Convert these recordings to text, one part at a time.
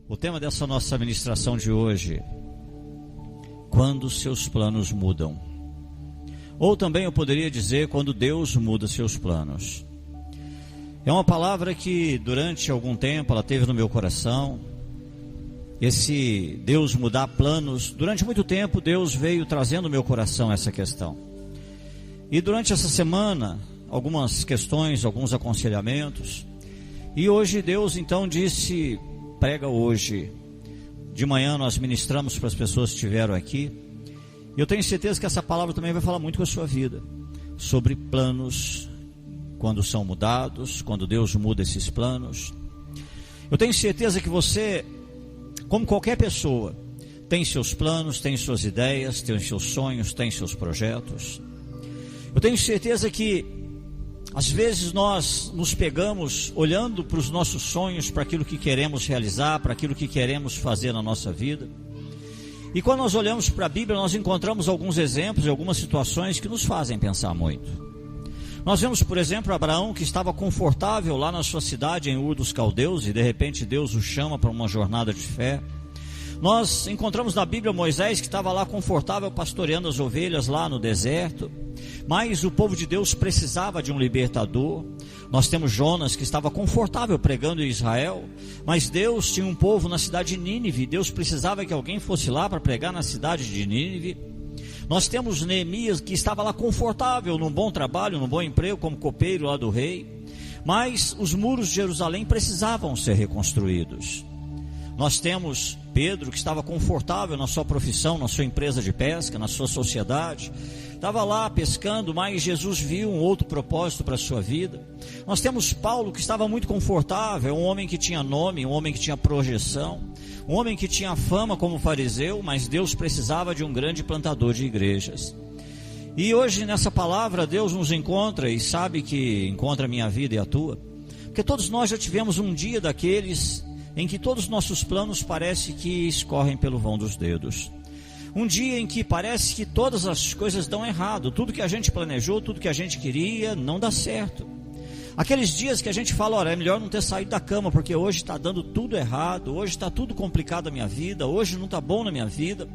O tema dessa nossa ministração de hoje: quando seus planos mudam. Ou também eu poderia dizer, quando Deus muda seus planos. É uma palavra que durante algum tempo ela teve no meu coração. Esse Deus mudar planos, durante muito tempo Deus veio trazendo no meu coração essa questão. E durante essa semana, algumas questões, alguns aconselhamentos. E hoje Deus então disse: prega hoje. De manhã nós ministramos para as pessoas que estiveram aqui. E eu tenho certeza que essa palavra também vai falar muito com a sua vida. Sobre planos, quando são mudados, quando Deus muda esses planos. Eu tenho certeza que você, como qualquer pessoa, tem seus planos, tem suas ideias, tem seus sonhos, tem seus projetos. Eu tenho certeza que às vezes nós nos pegamos olhando para os nossos sonhos, para aquilo que queremos realizar, para aquilo que queremos fazer na nossa vida. E quando nós olhamos para a Bíblia, nós encontramos alguns exemplos e algumas situações que nos fazem pensar muito. Nós vemos, por exemplo, Abraão, que estava confortável lá na sua cidade em Ur dos Caldeus, e de repente Deus o chama para uma jornada de fé. Nós encontramos na Bíblia Moisés, que estava lá confortável pastoreando as ovelhas lá no deserto. Mas o povo de Deus precisava de um libertador. Nós temos Jonas, que estava confortável pregando em Israel, mas Deus tinha um povo na cidade de Nínive. Deus precisava que alguém fosse lá para pregar na cidade de Nínive. Nós temos Neemias, que estava lá confortável, num bom trabalho, num bom emprego, como copeiro lá do rei. Mas os muros de Jerusalém precisavam ser reconstruídos. Nós temos Pedro, que estava confortável na sua profissão, na sua empresa de pesca, na sua sociedade. Estava lá pescando, mas Jesus viu um outro propósito para a sua vida. Nós temos Paulo, que estava muito confortável, um homem que tinha nome, um homem que tinha projeção, um homem que tinha fama como fariseu, mas Deus precisava de um grande plantador de igrejas. E hoje nessa palavra Deus nos encontra, e sabe que encontra a minha vida e a tua, porque todos nós já tivemos um dia daqueles em que todos os nossos planos parece que escorrem pelo vão dos dedos. Um dia em que parece que todas as coisas dão errado, tudo que a gente planejou, tudo que a gente queria, não dá certo. Aqueles dias que a gente fala: olha, é melhor não ter saído da cama, porque hoje está dando tudo errado, hoje está tudo complicado na minha vida, hoje não está bom na minha vida.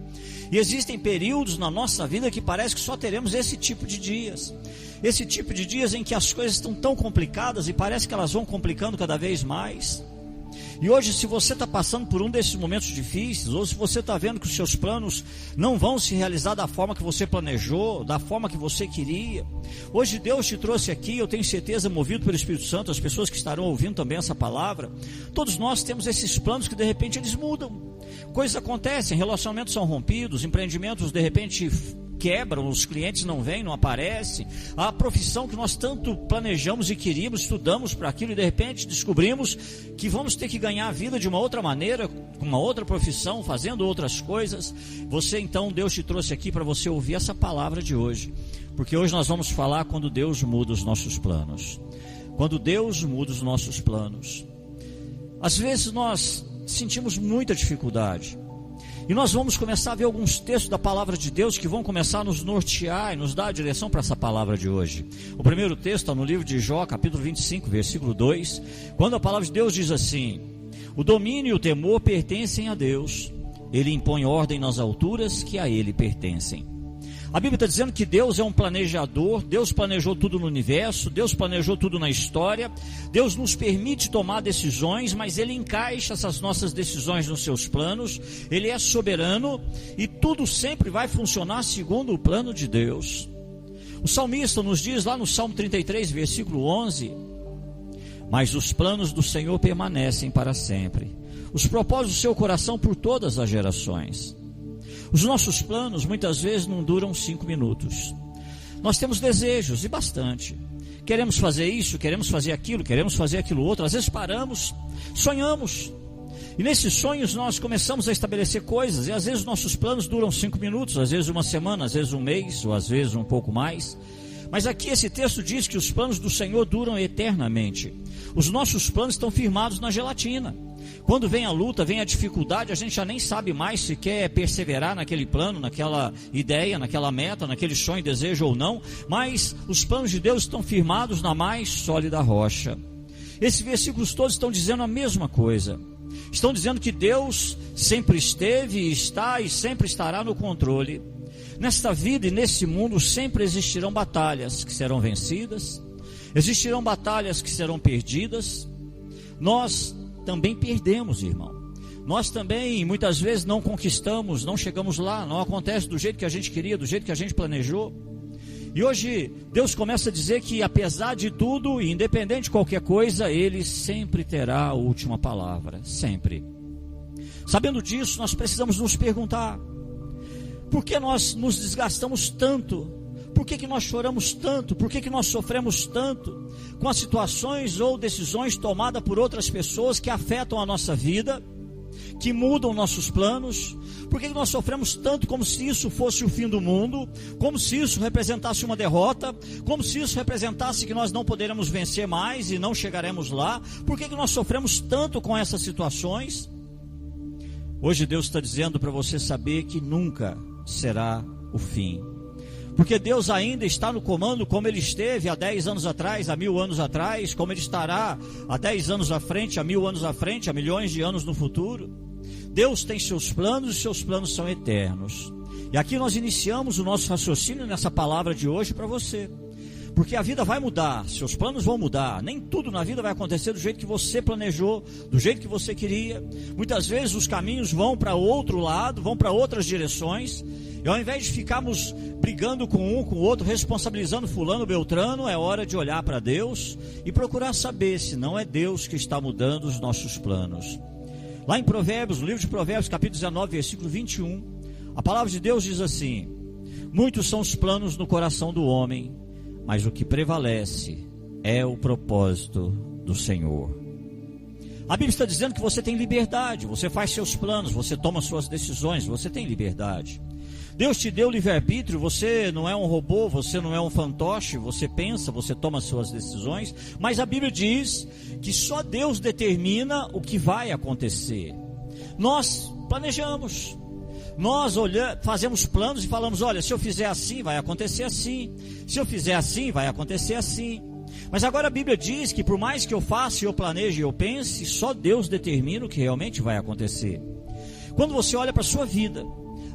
E existem períodos na nossa vida que parece que só teremos esse tipo de dias. Esse tipo de dias em que as coisas estão tão complicadas e parece que elas vão complicando cada vez mais. E hoje, se você está passando por um desses momentos difíceis, ou se você está vendo que os seus planos não vão se realizar da forma que você planejou, da forma que você queria, hoje Deus te trouxe aqui, eu tenho certeza, movido pelo Espírito Santo, as pessoas que estarão ouvindo também essa palavra, todos nós temos esses planos que de repente eles mudam, coisas acontecem, relacionamentos são rompidos, empreendimentos de repente quebram, os clientes não vêm, não aparecem, a profissão que nós tanto planejamos e queríamos, estudamos para aquilo e de repente descobrimos que vamos ter que ganhar a vida de uma outra maneira, com uma outra profissão, fazendo outras coisas. Você então, Deus te trouxe aqui para você ouvir essa palavra de hoje, porque hoje nós vamos falar quando Deus muda os nossos planos. Quando Deus muda os nossos planos, às vezes nós sentimos muita dificuldade. E nós vamos começar a ver alguns textos da palavra de Deus que vão começar a nos nortear e nos dar a direção para essa palavra de hoje. O primeiro texto está no livro de Jó, capítulo 25, versículo 2, quando a palavra de Deus diz assim: o domínio e o temor pertencem a Deus, Ele impõe ordem nas alturas que a Ele pertencem. A Bíblia está dizendo que Deus é um planejador, Deus planejou tudo no universo, Deus planejou tudo na história, Deus nos permite tomar decisões, mas Ele encaixa essas nossas decisões nos seus planos, Ele é soberano e tudo sempre vai funcionar segundo o plano de Deus. O salmista nos diz lá no Salmo 33, versículo 11, mas os planos do Senhor permanecem para sempre, os propósitos do seu coração por todas as gerações. Os nossos planos muitas vezes não duram 5 minutos. Nós temos desejos, e bastante. Queremos fazer isso, queremos fazer aquilo outro. Às vezes paramos, sonhamos. E nesses sonhos nós começamos a estabelecer coisas. E às vezes nossos planos duram 5 minutos, às vezes uma semana, às vezes um mês, ou às vezes um pouco mais. Mas aqui esse texto diz que os planos do Senhor duram eternamente. Os nossos planos estão firmados na gelatina. Quando vem a luta, vem a dificuldade, a gente já nem sabe mais se quer perseverar naquele plano, naquela ideia, naquela meta, naquele sonho, desejo ou não. Mas os planos de Deus estão firmados na mais sólida rocha. Esses versículos todos estão dizendo a mesma coisa. Estão dizendo que Deus sempre esteve, está e sempre estará no controle. Nesta vida e nesse mundo sempre existirão batalhas que serão vencidas, existirão batalhas que serão perdidas. Nós também perdemos, irmão. Nós também muitas vezes não conquistamos, não chegamos lá, não acontece do jeito que a gente queria, do jeito que a gente planejou. E hoje Deus começa a dizer que apesar de tudo, independente de qualquer coisa, Ele sempre terá a última palavra, sempre. Sabendo disso, nós precisamos nos perguntar: por que nós nos desgastamos tanto? Por que nós choramos tanto? Por que nós sofremos tanto com as situações ou decisões tomadas por outras pessoas que afetam a nossa vida, que mudam nossos planos? Por que nós sofremos tanto como se isso fosse o fim do mundo, como se isso representasse uma derrota, como se isso representasse que nós não poderemos vencer mais e não chegaremos lá? Por que nós sofremos tanto com essas situações? Hoje Deus está dizendo para você saber que nunca será o fim, porque Deus ainda está no comando, como Ele esteve há 10 anos atrás, há 1000 anos atrás, como Ele estará há 10 anos à frente, há 1000 anos à frente, há milhões de anos no futuro. Deus tem seus planos e seus planos são eternos. E aqui nós iniciamos o nosso raciocínio nessa palavra de hoje para você, porque a vida vai mudar, seus planos vão mudar. Nem tudo na vida vai acontecer do jeito que você planejou, do jeito que você queria. Muitas vezes os caminhos vão para outro lado, vão para outras direções. E ao invés de ficarmos brigando com um, com o outro, responsabilizando fulano, beltrano, é hora de olhar para Deus e procurar saber se não é Deus que está mudando os nossos planos. Lá em Provérbios, no livro de Provérbios, capítulo 19, versículo 21, a palavra de Deus diz assim: muitos são os planos no coração do homem, mas o que prevalece é o propósito do Senhor. A Bíblia está dizendo que você tem liberdade, você faz seus planos, você toma suas decisões, você tem liberdade. Deus te deu livre-arbítrio, você não é um robô, você não é um fantoche, você pensa, você toma suas decisões, mas a Bíblia diz que só Deus determina o que vai acontecer. Nós planejamos, nós fazemos planos e falamos: olha, se eu fizer assim, vai acontecer assim, se eu fizer assim, vai acontecer assim. Mas agora a Bíblia diz que por mais que eu faça, eu planeje e eu pense, só Deus determina o que realmente vai acontecer. Quando você olha para a sua vida,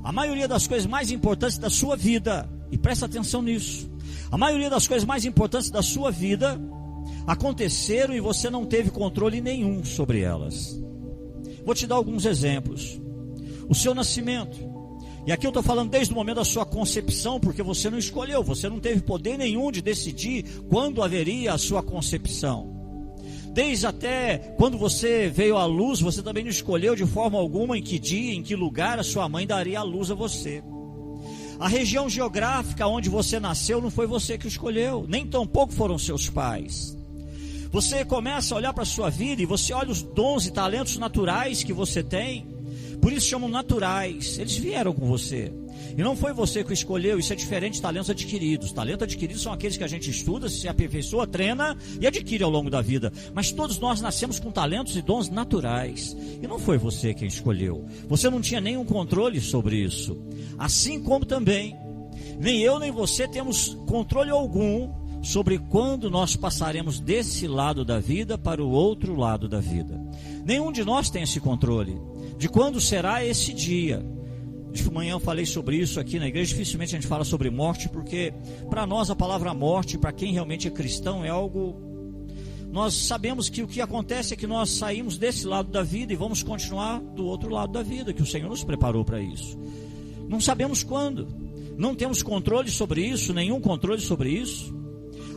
a maioria das coisas mais importantes da sua vida, e presta atenção nisso, a maioria das coisas mais importantes da sua vida aconteceram e você não teve controle nenhum sobre elas. Vou te dar alguns exemplos. O seu nascimento, e aqui eu estou falando desde o momento da sua concepção, porque você não escolheu, você não teve poder nenhum de decidir quando haveria a sua concepção. Desde até quando você veio à luz, você também não escolheu de forma alguma em que dia, em que lugar a sua mãe daria a luz a você. A região geográfica onde você nasceu não foi você que escolheu, nem tampouco foram seus pais. Você começa a olhar para a sua vida e você olha os dons e talentos naturais que você tem, por isso chamam naturais, eles vieram com você. E não foi você que escolheu, isso é diferente de talentos adquiridos. Talentos adquiridos são aqueles que a gente estuda, se aperfeiçoa, treina e adquire ao longo da vida. Mas todos nós nascemos com talentos e dons naturais. E não foi você quem escolheu. Você não tinha nenhum controle sobre isso. Assim como também, nem eu nem você temos controle algum sobre quando nós passaremos desse lado da vida para o outro lado da vida. Nenhum de nós tem esse controle de quando será esse dia. De manhã eu falei sobre isso aqui na igreja. Dificilmente a gente fala sobre morte, porque para nós a palavra morte, para quem realmente é cristão, é algo... Nós sabemos que o que acontece é que nós saímos desse lado da vida e vamos continuar do outro lado da vida, que o Senhor nos preparou para isso. Não sabemos quando, não temos controle sobre isso, nenhum controle sobre isso.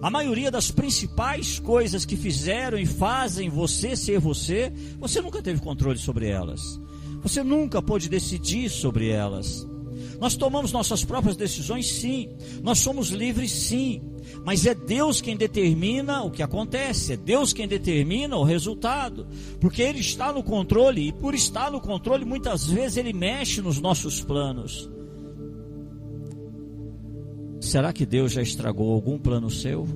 A maioria das principais coisas que fizeram e fazem você ser você, você nunca teve controle sobre elas. Você nunca pôde decidir sobre elas. Nós tomamos nossas próprias decisões, sim. Nós somos livres, sim. Mas é Deus quem determina o que acontece. É Deus quem determina o resultado. Porque Ele está no controle. E por estar no controle, muitas vezes Ele mexe nos nossos planos. Será que Deus já estragou algum plano seu?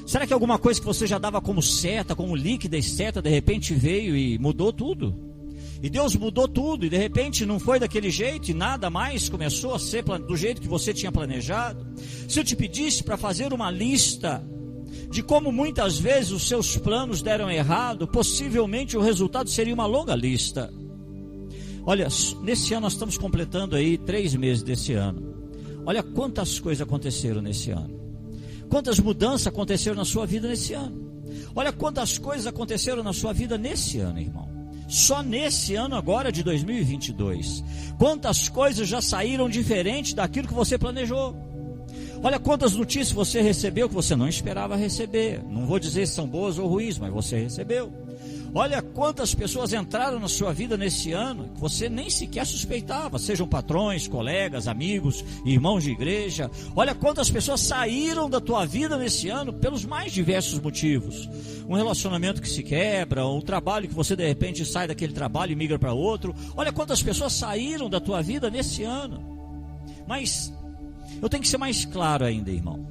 Será que alguma coisa que você já dava como certa, como líquida e certa, de repente veio e mudou tudo? E Deus mudou tudo, e de repente não foi daquele jeito, e nada mais começou a ser do jeito que você tinha planejado. Se eu te pedisse para fazer uma lista de como muitas vezes os seus planos deram errado, possivelmente o resultado seria uma longa lista. Olha, nesse ano nós estamos completando aí 3 meses desse ano. Olha quantas coisas aconteceram nesse ano. Quantas mudanças aconteceram na sua vida nesse ano. Olha quantas coisas aconteceram na sua vida nesse ano, irmão. Só nesse ano agora de 2022. Quantas coisas já saíram diferentes daquilo que você planejou. Olha quantas notícias você recebeu que você não esperava receber. Não vou dizer se são boas ou ruins, mas você recebeu. Olha quantas pessoas entraram na sua vida nesse ano que você nem sequer suspeitava, sejam patrões, colegas, amigos, irmãos de igreja. Olha quantas pessoas saíram da tua vida nesse ano pelos mais diversos motivos. Um relacionamento que se quebra, um trabalho que você de repente sai daquele trabalho e migra para outro. Olha quantas pessoas saíram da tua vida nesse ano. Mas eu tenho que ser mais claro ainda, irmão.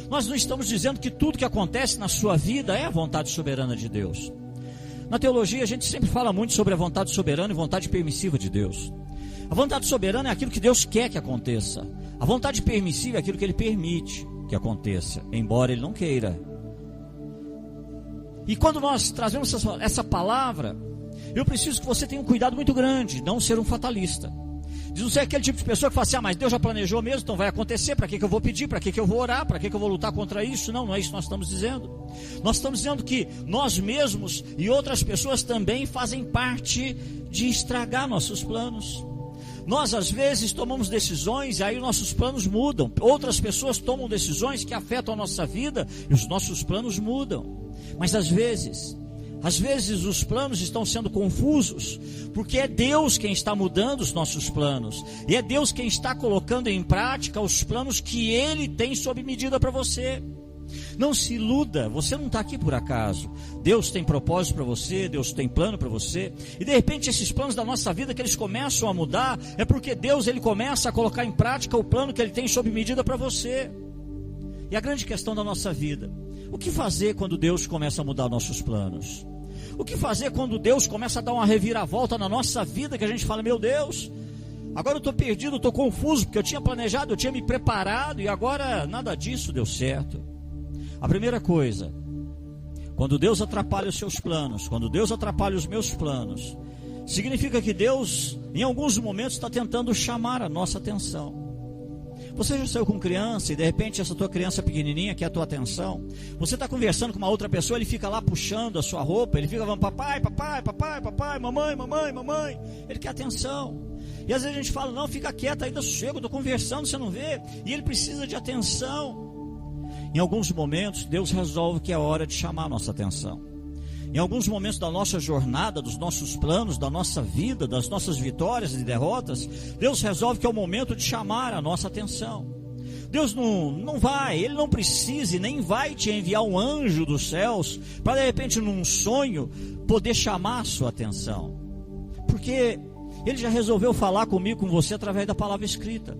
Nós não estamos dizendo que tudo que acontece na sua vida é a vontade soberana de Deus. Na teologia a gente sempre fala muito sobre a vontade soberana e vontade permissiva de Deus. A vontade soberana é aquilo que Deus quer que aconteça. A vontade permissiva é aquilo que Ele permite que aconteça, embora Ele não queira. E quando nós trazemos essa palavra, eu preciso que você tenha um cuidado muito grande, não ser um fatalista. De não ser aquele tipo de pessoa que fala assim, mas Deus já planejou mesmo, então vai acontecer, para que eu vou pedir, para que eu vou orar, para que eu vou lutar contra isso? Não, não é isso que nós estamos dizendo. Nós estamos dizendo que nós mesmos e outras pessoas também fazem parte de estragar nossos planos. Nós às vezes tomamos decisões e aí nossos planos mudam. Outras pessoas tomam decisões que afetam a nossa vida e os nossos planos mudam. Mas às vezes os planos estão sendo confusos, porque é Deus quem está mudando os nossos planos, e é Deus quem está colocando em prática os planos que Ele tem sob medida para você. Não se iluda, você não está aqui por acaso. Deus tem propósito para você, Deus tem plano para você, e de repente esses planos da nossa vida que eles começam a mudar, é porque Deus Ele começa a colocar em prática o plano que Ele tem sob medida para você. E a grande questão da nossa vida, o que fazer quando Deus começa a mudar nossos planos? O que fazer quando Deus começa a dar uma reviravolta na nossa vida, que a gente fala, meu Deus, agora eu estou perdido, estou confuso, porque eu tinha planejado, eu tinha me preparado, e agora nada disso deu certo. A primeira coisa, quando Deus atrapalha os seus planos, quando Deus atrapalha os meus planos, significa que Deus, em alguns momentos, está tentando chamar a nossa atenção. Você já saiu com criança e de repente essa tua criança pequenininha quer a tua atenção. Você está conversando com uma outra pessoa, ele fica lá puxando a sua roupa, ele fica falando papai, papai, papai, papai, mamãe, mamãe, mamãe. Ele quer atenção. E às vezes a gente fala, não, fica quieto, ainda chego, estou conversando, você não vê? E ele precisa de atenção. Em alguns momentos Deus resolve que é hora de chamar a nossa atenção. Em alguns momentos da nossa jornada, dos nossos planos, da nossa vida, das nossas vitórias e derrotas, Deus resolve que é o momento de chamar a nossa atenção. Deus não vai, Ele não precisa e nem vai te enviar um anjo dos céus para de repente num sonho poder chamar a sua atenção. Porque Ele já resolveu falar comigo, com você através da palavra escrita.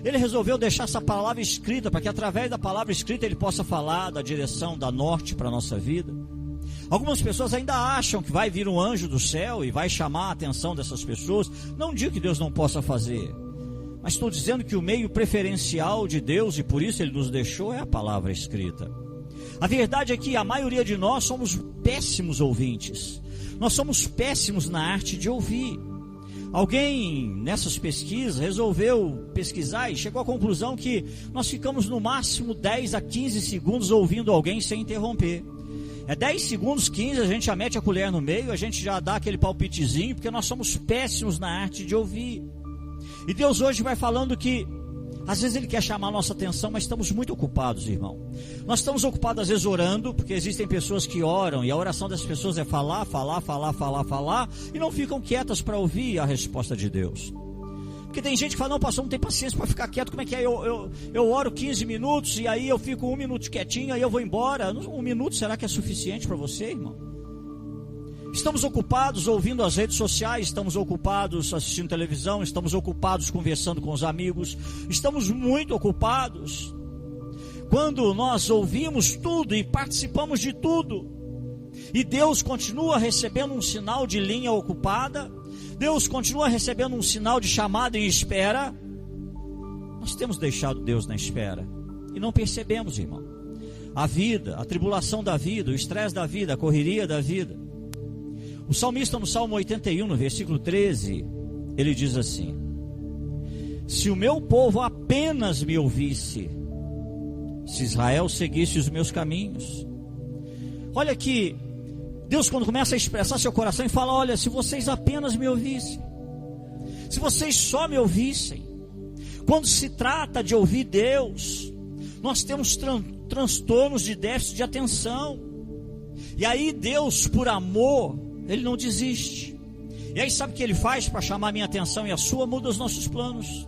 Ele resolveu deixar essa palavra escrita para que através da palavra escrita Ele possa falar da direção da norte para a nossa vida. Algumas pessoas ainda acham que vai vir um anjo do céu e vai chamar a atenção dessas pessoas. Não digo que Deus não possa fazer, mas estou dizendo que o meio preferencial de Deus, e por isso Ele nos deixou, é a palavra escrita. A verdade é que a maioria de nós somos péssimos ouvintes. Nós somos péssimos na arte de ouvir. Alguém nessas pesquisas resolveu pesquisar e chegou à conclusão que nós ficamos no máximo 10 a 15 segundos ouvindo alguém sem interromper. 10 segundos, 15, a gente já mete a colher no meio, a gente já dá aquele palpitezinho, porque nós somos péssimos na arte de ouvir. E Deus hoje vai falando que, às vezes Ele quer chamar a nossa atenção, mas estamos muito ocupados, irmão. Nós estamos ocupados, às vezes, orando, porque existem pessoas que oram, e a oração dessas pessoas é falar, e não ficam quietas para ouvir a resposta de Deus. Porque tem gente que fala, não, pastor, não tem paciência para ficar quieto, como é que é? Eu oro 15 minutos e aí eu fico 1 minuto quietinho, aí eu vou embora. 1 minuto, será que é suficiente para você, irmão? Estamos ocupados ouvindo as redes sociais, estamos ocupados assistindo televisão, estamos ocupados conversando com os amigos, estamos muito ocupados. Quando nós ouvimos tudo e participamos de tudo, e Deus continua recebendo um sinal de linha ocupada, Deus continua recebendo um sinal de chamada em espera, nós temos deixado Deus na espera e não percebemos, irmão. a vida, a tribulação da vida, o estresse da vida, a correria da vida. O salmista no Salmo 81, no versículo 13, ele diz assim: se o meu povo apenas me ouvisse, se Israel seguisse os meus caminhos. Olha aqui, Deus quando começa a expressar seu coração e fala: olha, se vocês apenas me ouvissem, se vocês só me ouvissem. Quando se trata de ouvir Deus, nós temos transtornos de déficit de atenção. E aí Deus, por amor, Ele não desiste. E aí sabe o que Ele faz para chamar a minha atenção e a sua? Muda os nossos planos.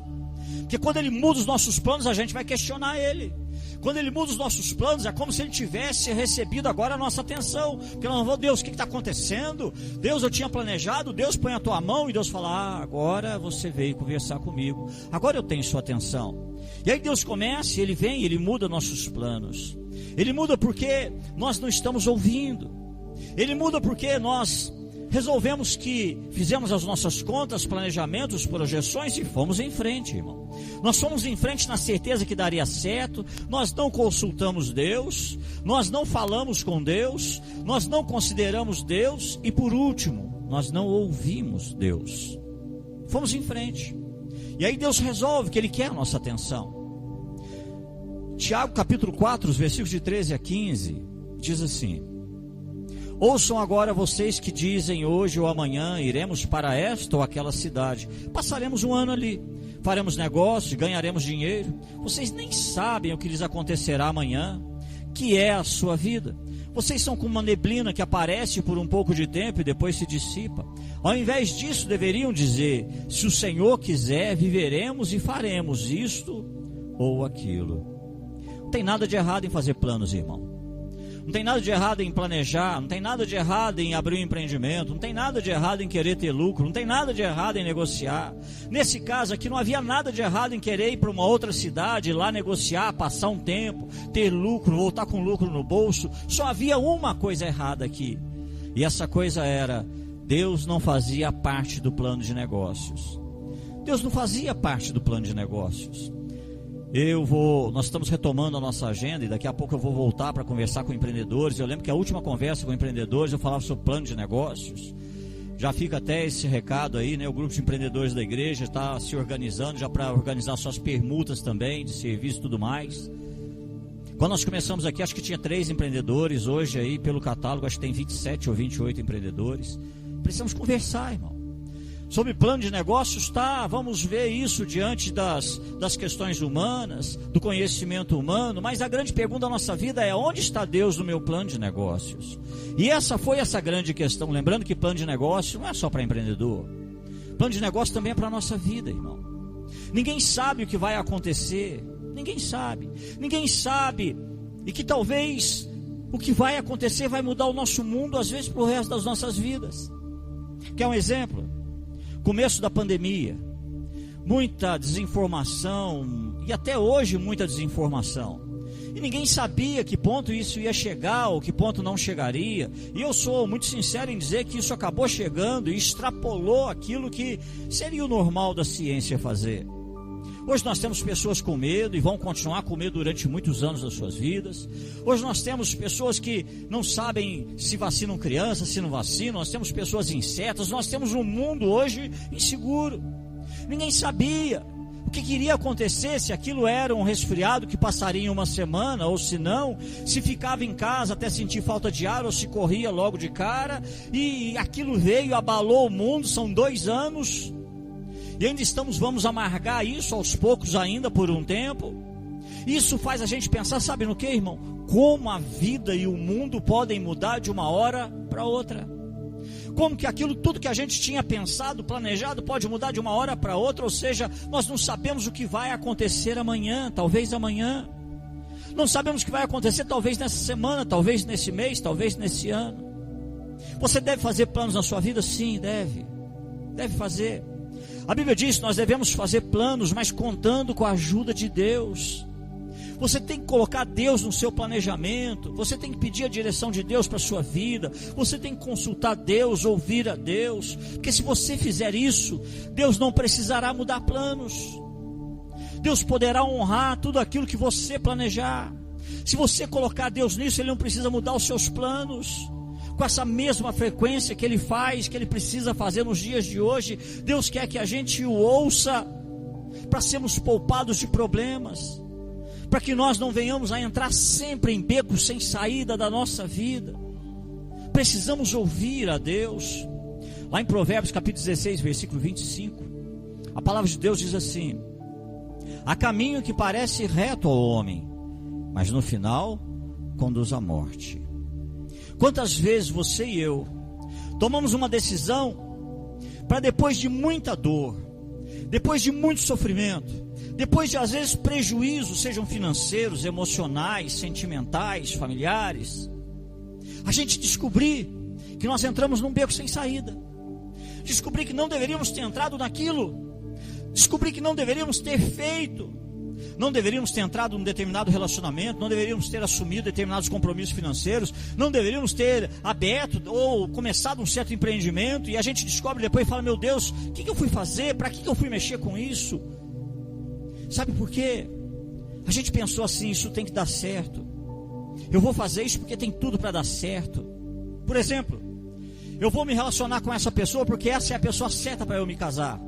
Porque quando Ele muda os nossos planos, a gente vai questionar Ele. Quando Ele muda os nossos planos, é como se Ele tivesse recebido agora a nossa atenção. Porque nós vamos: Deus, o que está acontecendo? Deus, eu tinha planejado. Deus, põe a tua mão. E Deus fala: agora você veio conversar comigo. Agora eu tenho sua atenção. E aí Deus começa, Ele vem, Ele muda nossos planos. Ele muda porque nós não estamos ouvindo. Ele muda porque nós resolvemos que fizemos as nossas contas, planejamentos, projeções e fomos em frente, irmão. Nós fomos em frente na certeza que daria certo. Nós não consultamos Deus, nós não falamos com Deus, nós não consideramos Deus e, por último, nós não ouvimos Deus. Fomos em frente. E aí Deus resolve que Ele quer a nossa atenção. Tiago capítulo 4, os versículos de 13 a 15, diz assim: ouçam agora vocês que dizem: hoje ou amanhã iremos para esta ou aquela cidade, passaremos um ano ali, faremos negócios, ganharemos dinheiro. Vocês nem sabem o que lhes acontecerá amanhã, que é a sua vida. Vocês são como uma neblina que aparece por um pouco de tempo e depois se dissipa. Ao invés disso, deveriam dizer: se o Senhor quiser, viveremos e faremos isto ou aquilo. Não tem nada de errado em fazer planos, irmão. Não tem nada de errado em planejar, não tem nada de errado em abrir um empreendimento, não tem nada de errado em querer ter lucro, não tem nada de errado em negociar. Nesse caso aqui não havia nada de errado em querer ir para uma outra cidade, ir lá negociar, passar um tempo, ter lucro, voltar com lucro no bolso. Só havia uma coisa errada aqui, e essa coisa era: Deus não fazia parte do plano de negócios. Deus não fazia parte do plano de negócios. Nós estamos retomando a nossa agenda e daqui a pouco eu vou voltar para conversar com empreendedores. Eu lembro que a última conversa com empreendedores eu falava sobre plano de negócios. Já fica até esse recado aí, né? O grupo de empreendedores da igreja está se organizando já para organizar suas permutas também, de serviço e tudo mais. Quando nós começamos aqui, acho que tinha 3 empreendedores. Hoje aí, pelo catálogo, acho que tem 27 ou 28 empreendedores. Precisamos conversar, irmão. Sobre plano de negócios, tá, vamos ver isso diante das questões humanas, do conhecimento humano, mas a grande pergunta da nossa vida é: onde está Deus no meu plano de negócios? E essa foi essa grande questão, lembrando que plano de negócio não é só para empreendedor, plano de negócio também é para a nossa vida, irmão. Ninguém sabe o que vai acontecer, ninguém sabe, e que talvez o que vai acontecer vai mudar o nosso mundo, às vezes para o resto das nossas vidas. Quer um exemplo? Começo da pandemia, muita desinformação, e até hoje muita desinformação, e ninguém sabia que ponto isso ia chegar ou que ponto não chegaria. E eu sou muito sincero em dizer que isso acabou chegando e extrapolou aquilo que seria o normal da ciência fazer. Hoje nós temos pessoas com medo e vão continuar com medo durante muitos anos das suas vidas. Hoje nós temos pessoas que não sabem se vacinam crianças, se não vacinam. Nós temos pessoas incertas. Nós temos um mundo hoje inseguro. Ninguém sabia o que iria acontecer, se aquilo era um resfriado que passaria em uma semana, ou se não, se ficava em casa até sentir falta de ar, ou se corria logo de cara. E aquilo veio, abalou o mundo. São 2 anos. E ainda vamos amargar isso aos poucos ainda por um tempo. Isso faz a gente pensar, sabe no que, irmão? Como a vida e o mundo podem mudar de uma hora para outra. Como que aquilo tudo que a gente tinha pensado, planejado, pode mudar de uma hora para outra. Ou seja, nós não sabemos o que vai acontecer amanhã, talvez amanhã. Não sabemos o que vai acontecer talvez nessa semana, talvez nesse mês, talvez nesse ano. Você deve fazer planos na sua vida? Sim, deve fazer. A Bíblia diz que nós devemos fazer planos, mas contando com a ajuda de Deus. Você tem que colocar Deus no seu planejamento. Você tem que pedir a direção de Deus para a sua vida. Você tem que consultar Deus, ouvir a Deus. Porque se você fizer isso, Deus não precisará mudar planos. Deus poderá honrar tudo aquilo que você planejar. Se você colocar Deus nisso, Ele não precisa mudar os seus planos. Com essa mesma frequência que Ele faz, que Ele precisa fazer nos dias de hoje, Deus quer que a gente o ouça, para sermos poupados de problemas, para que nós não venhamos a entrar sempre em becos sem saída da nossa vida. Precisamos ouvir a Deus. Lá em Provérbios capítulo 16, versículo 25, a palavra de Deus diz assim: há caminho que parece reto ao homem, mas no final conduz à morte. Quantas vezes você e eu tomamos uma decisão para depois de muita dor, depois de muito sofrimento, depois de às vezes prejuízos, sejam financeiros, emocionais, sentimentais, familiares, a gente descobrir que nós entramos num beco sem saída, descobrir que não deveríamos ter entrado naquilo, descobrir que não deveríamos ter feito, não deveríamos ter entrado num determinado relacionamento, não deveríamos ter assumido determinados compromissos financeiros, não deveríamos ter aberto ou começado um certo empreendimento, e a gente descobre depois e fala: meu Deus, o que eu fui fazer? Para que eu fui mexer com isso? Sabe por quê? A gente pensou assim: isso tem que dar certo, eu vou fazer isso porque tem tudo para dar certo. Por exemplo, eu vou me relacionar com essa pessoa porque essa é a pessoa certa para eu me casar.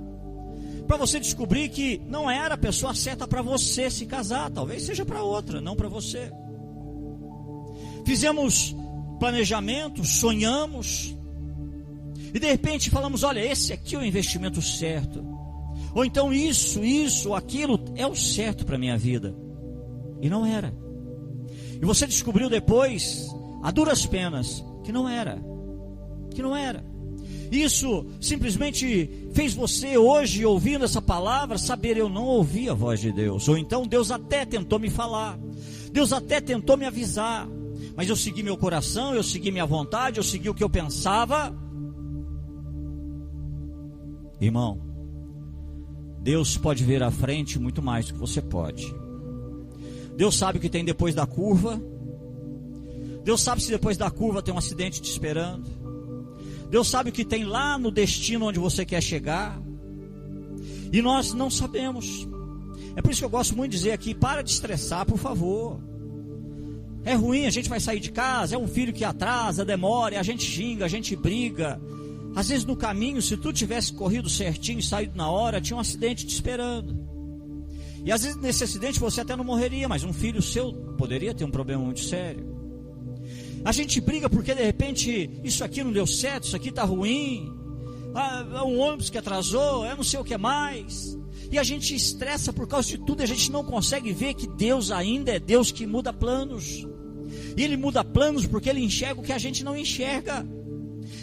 Para você descobrir que não era a pessoa certa para você se casar, talvez seja para outra, não para você. Fizemos planejamentos, sonhamos, e de repente falamos: olha, esse aqui é o investimento certo, ou então isso, ou aquilo é o certo para a minha vida, e não era. E você descobriu depois, a duras penas, que não era. Isso simplesmente fez você hoje, ouvindo essa palavra, saber: eu não ouvi a voz de Deus. Ou então Deus até tentou me falar, Deus até tentou me avisar, mas eu segui meu coração, eu segui minha vontade, eu segui o que eu pensava. Irmão, Deus pode ver à frente muito mais do que você pode. Deus sabe o que tem depois da curva. Deus sabe se depois da curva tem um acidente te esperando. Deus sabe o que tem lá no destino onde você quer chegar, e nós não sabemos. É por isso que eu gosto muito de dizer aqui: para de estressar, por favor. É ruim, a gente vai sair de casa, é um filho que atrasa, demora, a gente xinga, a gente briga. Às vezes no caminho, se tu tivesse corrido certinho e saído na hora, tinha um acidente te esperando. E às vezes nesse acidente você até não morreria, mas um filho seu poderia ter um problema muito sério. A gente briga porque de repente isso aqui não deu certo, isso aqui está ruim, é um ônibus que atrasou, é não sei o que mais, e a gente estressa por causa de tudo. A gente não consegue ver que Deus ainda é Deus que muda planos, e Ele muda planos porque Ele enxerga o que a gente não enxerga.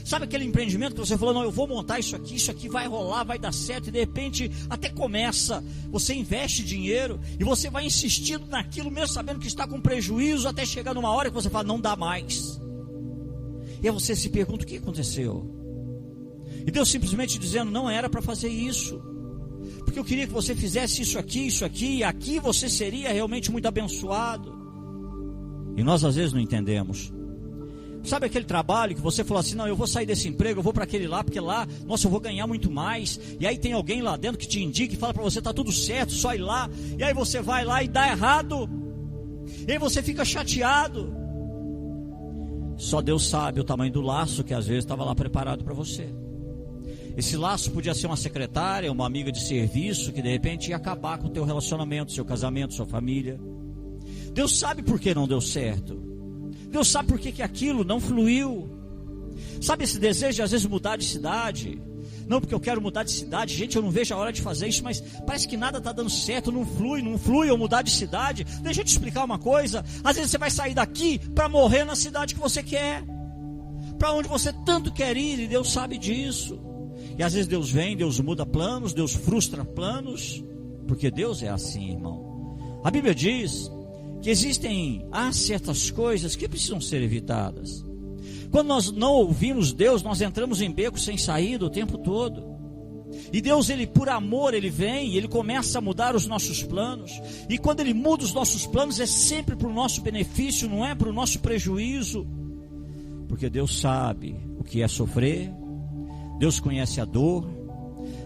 Sabe aquele empreendimento que você falou: não, eu vou montar isso aqui vai rolar, vai dar certo, e de repente até começa, você investe dinheiro e você vai insistindo naquilo mesmo sabendo que está com prejuízo, até chegar numa hora que você fala: não dá mais. E aí você se pergunta: o que aconteceu? E Deus simplesmente dizendo: não era para fazer isso, porque eu queria que você fizesse isso aqui, e aqui você seria realmente muito abençoado. E nós às vezes não entendemos. Sabe aquele trabalho que você falou assim: não, eu vou sair desse emprego, eu vou para aquele lá, porque lá, nossa, eu vou ganhar muito mais. E aí tem alguém lá dentro que te indica e fala para você: está tudo certo, só ir lá. E aí você vai lá e dá errado, e aí você fica chateado. Só Deus sabe o tamanho do laço que às vezes estava lá preparado para você. Esse laço podia ser uma secretária, uma amiga de serviço, que de repente ia acabar com o teu relacionamento, seu casamento, sua família. Deus sabe por que não deu certo. Deus sabe por que aquilo não fluiu. Sabe esse desejo de às vezes mudar de cidade? Não, porque eu quero mudar de cidade. Gente, eu não vejo a hora de fazer isso, mas parece que nada está dando certo, não flui eu mudar de cidade. Deixa eu te explicar uma coisa: às vezes você vai sair daqui para morrer na cidade que você quer, para onde você tanto quer ir, e Deus sabe disso. E às vezes Deus vem, Deus muda planos, Deus frustra planos, porque Deus é assim, irmão. A Bíblia diz que há certas coisas que precisam ser evitadas. Quando nós não ouvimos Deus, nós entramos em becos sem saída o tempo todo. E Deus, Ele por amor, Ele vem e Ele começa a mudar os nossos planos. E quando Ele muda os nossos planos, é sempre para o nosso benefício, não é para o nosso prejuízo. Porque Deus sabe o que é sofrer, Deus conhece a dor,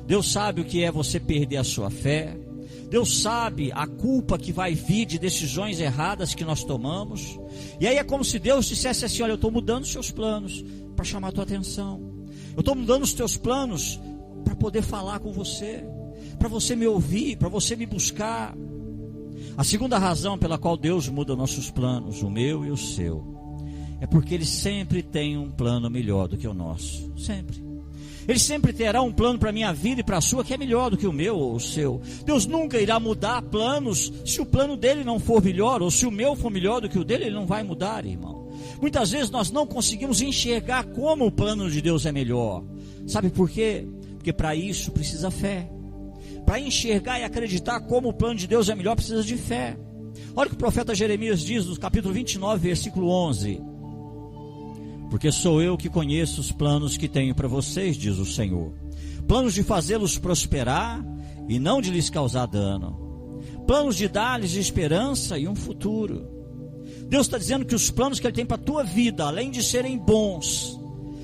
Deus sabe o que é você perder a sua fé, Deus sabe a culpa que vai vir de decisões erradas que nós tomamos. E aí é como se Deus dissesse assim: olha, eu estou mudando os seus planos para chamar a tua atenção. Eu estou mudando os teus planos para poder falar com você, para você me ouvir, para você me buscar. A segunda razão pela qual Deus muda nossos planos, o meu e o seu, é porque Ele sempre tem um plano melhor do que o nosso. Sempre. Ele sempre terá um plano para a minha vida e para a sua que é melhor do que o meu ou o seu. Deus nunca irá mudar planos se o plano dele não for melhor, ou se o meu for melhor do que o dele, Ele não vai mudar, irmão. Muitas vezes nós não conseguimos enxergar como o plano de Deus é melhor. Sabe por quê? Porque para isso precisa fé. Para enxergar e acreditar como o plano de Deus é melhor, precisa de fé. Olha o que o profeta Jeremias diz no capítulo 29, versículo 11. Porque sou eu que conheço os planos que tenho para vocês, diz o Senhor. Planos de fazê-los prosperar e não de lhes causar dano. Planos de dar-lhes esperança e um futuro. Deus está dizendo que os planos que Ele tem para a tua vida, além de serem bons,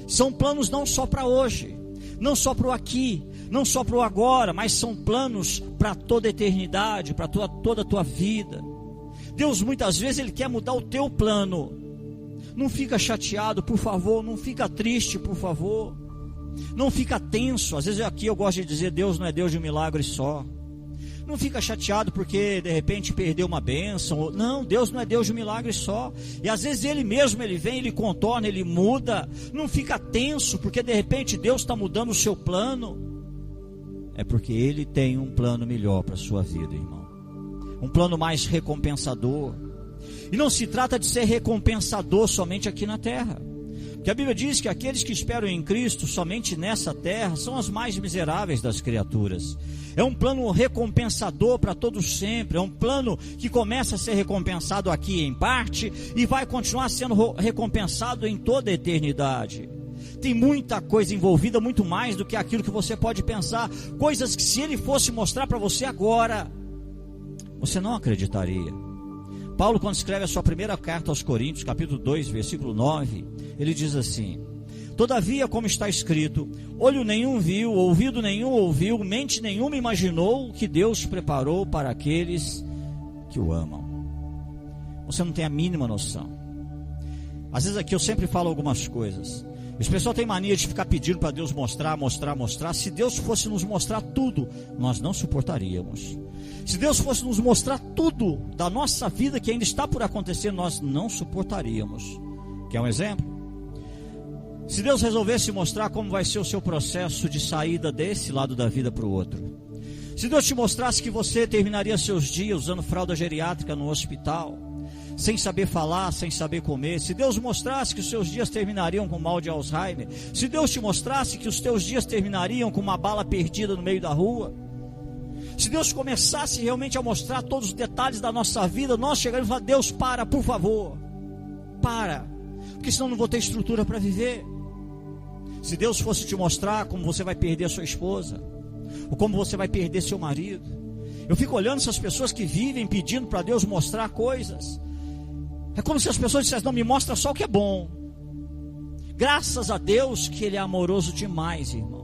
são planos não só para hoje, não só para o aqui, não só para o agora, mas são planos para toda a eternidade, para toda a tua vida. Deus muitas vezes Ele quer mudar o teu plano. Não fica chateado, por favor. Não fica triste, por favor. Não fica tenso. Às vezes aqui eu gosto de dizer: Deus não é Deus de um milagre só. Não fica chateado porque de repente perdeu uma bênção. Não, Deus não é Deus de um milagre só. E às vezes Ele mesmo, Ele vem, Ele contorna, Ele muda. Não fica tenso porque de repente Deus está mudando o seu plano. É porque Ele tem um plano melhor para a sua vida, irmão. Um plano mais recompensador. E não se trata de ser recompensador somente aqui na terra. Porque a Bíblia diz que aqueles que esperam em Cristo somente nessa terra são as mais miseráveis das criaturas. É um plano recompensador para todos sempre. É um plano que começa a ser recompensado aqui em parte e vai continuar sendo recompensado em toda a eternidade. Tem muita coisa envolvida, muito mais do que aquilo que você pode pensar. Coisas que, se Ele fosse mostrar para você agora, você não acreditaria. Paulo, quando escreve a sua primeira carta aos Coríntios, capítulo 2, versículo 9, ele diz assim: todavia, como está escrito, olho nenhum viu, ouvido nenhum ouviu, mente nenhuma imaginou o que Deus preparou para aqueles que o amam. Você não tem a mínima noção. Às vezes aqui eu sempre falo algumas coisas. Os pessoal tem mania de ficar pedindo para Deus mostrar. Se Deus fosse nos mostrar tudo, nós não suportaríamos. Se Deus fosse nos mostrar tudo da nossa vida que ainda está por acontecer, nós não suportaríamos. Quer um exemplo? Se Deus resolvesse mostrar como vai ser o seu processo de saída desse lado da vida para o outro. Se Deus te mostrasse que você terminaria seus dias usando fralda geriátrica no hospital, sem saber falar, sem saber comer. Se Deus mostrasse que os seus dias terminariam com mal de Alzheimer. Se Deus te mostrasse que os teus dias terminariam com uma bala perdida no meio da rua. Se Deus começasse realmente a mostrar todos os detalhes da nossa vida, nós chegaríamos e falar: Deus, para, por favor, para, porque senão não vou ter estrutura para viver. Se Deus fosse te mostrar como você vai perder a sua esposa, ou como você vai perder seu marido. Eu fico olhando essas pessoas que vivem pedindo para Deus mostrar coisas. É como se as pessoas dissessem: não, me mostra só o que é bom. Graças a Deus que Ele é amoroso demais, irmão.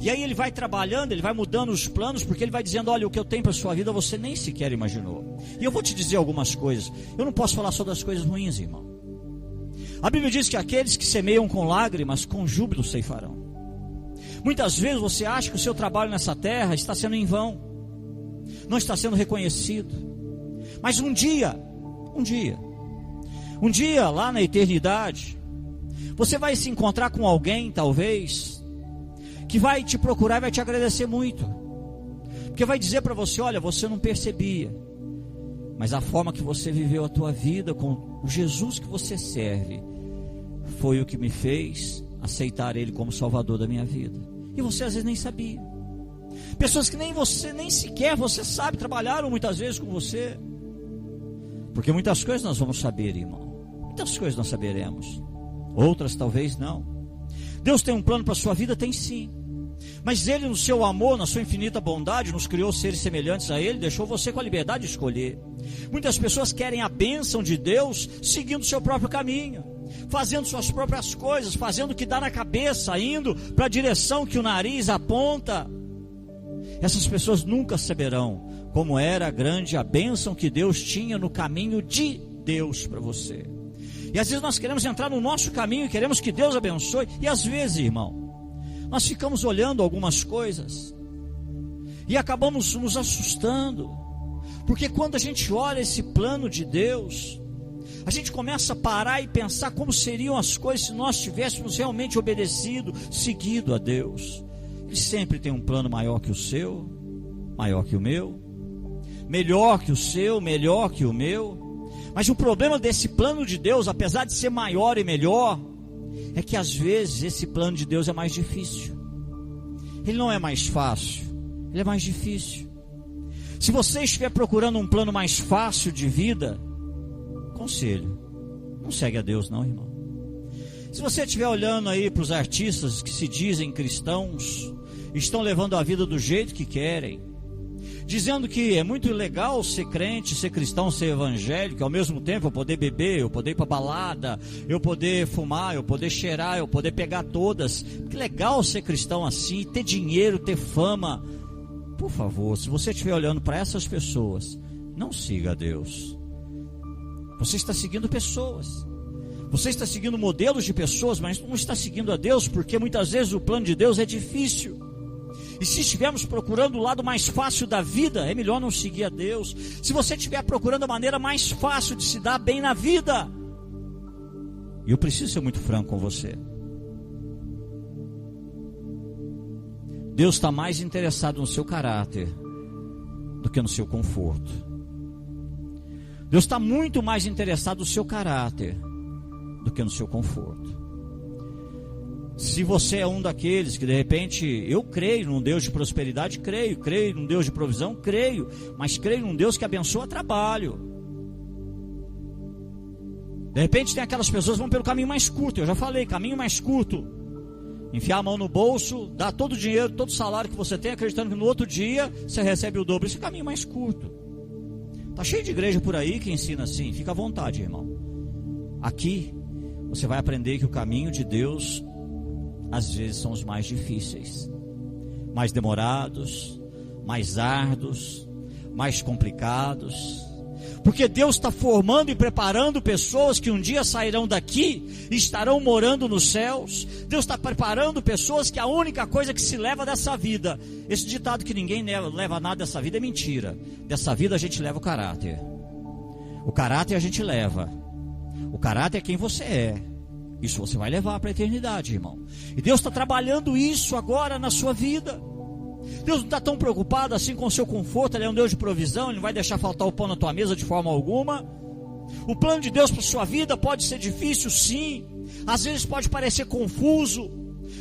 E aí Ele vai trabalhando, Ele vai mudando os planos, porque Ele vai dizendo: olha, o que eu tenho para a sua vida você nem sequer imaginou. E eu vou te dizer algumas coisas. Eu não posso falar só das coisas ruins, irmão. A Bíblia diz que aqueles que semeiam com lágrimas, com júbilo ceifarão. Muitas vezes você acha que o seu trabalho nessa terra está sendo em vão, não está sendo reconhecido. Mas um dia lá na eternidade, você vai se encontrar com alguém, talvez, que vai te procurar e vai te agradecer muito. Porque vai dizer para você: olha, você não percebia, mas a forma que você viveu a tua vida com o Jesus que você serve foi o que me fez aceitar Ele como Salvador da minha vida. E você às vezes nem sabia. Pessoas que nem sequer você sabe, trabalharam muitas vezes com você. Porque muitas coisas nós vamos saber, irmão. Muitas coisas nós saberemos, outras talvez não. Deus tem um plano para a sua vida? Tem sim. Mas Ele, no seu amor, na sua infinita bondade, nos criou seres semelhantes a Ele, deixou você com a liberdade de escolher. Muitas pessoas querem a bênção de Deus seguindo o seu próprio caminho, fazendo suas próprias coisas, fazendo o que dá na cabeça, indo para a direção que o nariz aponta. Essas pessoas nunca saberão como era grande a bênção que Deus tinha no caminho de Deus para você. E às vezes nós queremos entrar no nosso caminho e queremos que Deus abençoe, e às vezes, irmão, nós ficamos olhando algumas coisas e acabamos nos assustando, porque quando a gente olha esse plano de Deus, a gente começa a parar e pensar como seriam as coisas se nós tivéssemos realmente obedecido, seguido a Deus. Ele sempre tem um plano maior que o seu, maior que o meu, melhor que o seu, melhor que o meu. Mas o problema desse plano de Deus, apesar de ser maior e melhor, é que às vezes esse plano de Deus é mais difícil. Ele não é mais fácil, ele é mais difícil. Se você estiver procurando um plano mais fácil de vida, conselho, não segue a Deus não, irmão. Se você estiver olhando aí para os artistas que se dizem cristãos, estão levando a vida do jeito que querem, dizendo que é muito legal ser crente, ser cristão, ser evangélico, ao mesmo tempo eu poder beber, eu poder ir para balada, eu poder fumar, eu poder cheirar, eu poder pegar todas. Que legal ser cristão assim, ter dinheiro, ter fama. Por favor, se você estiver olhando para essas pessoas, não siga a Deus. Você está seguindo pessoas, você está seguindo modelos de pessoas, mas não está seguindo a Deus, porque muitas vezes o plano de Deus é difícil. E se estivermos procurando o lado mais fácil da vida, é melhor não seguir a Deus. Se você estiver procurando a maneira mais fácil de se dar bem na vida, e eu preciso ser muito franco com você, Deus está mais interessado no seu caráter do que no seu conforto. Deus está muito mais interessado no seu caráter do que no seu conforto. Se você é um daqueles que de repente, eu creio num Deus de prosperidade, creio num Deus de provisão, creio, mas creio num Deus que abençoa trabalho. De repente tem aquelas pessoas que vão pelo caminho mais curto, eu já falei, caminho mais curto, enfiar a mão no bolso, dar todo o dinheiro, todo o salário que você tem, acreditando que no outro dia você recebe o dobro. Esse é o caminho mais curto. Está cheio de igreja por aí que ensina assim, fica à vontade, irmão. Aqui você vai aprender que o caminho de Deus às vezes são os mais difíceis, mais demorados, mais árduos, mais complicados, porque Deus está formando e preparando pessoas que um dia sairão daqui e estarão morando nos céus. Deus está preparando pessoas que a única coisa que se leva dessa vida, esse ditado que ninguém leva nada dessa vida é mentira. Dessa vida a gente leva o caráter. O caráter a gente leva. O caráter é quem você é. Isso você vai levar para a eternidade, irmão. E Deus está trabalhando isso agora na sua vida. Deus não está tão preocupado assim com o seu conforto. Ele é um Deus de provisão, Ele não vai deixar faltar o pão na tua mesa de forma alguma. O plano de Deus para a sua vida pode ser difícil, sim. Às vezes pode parecer confuso.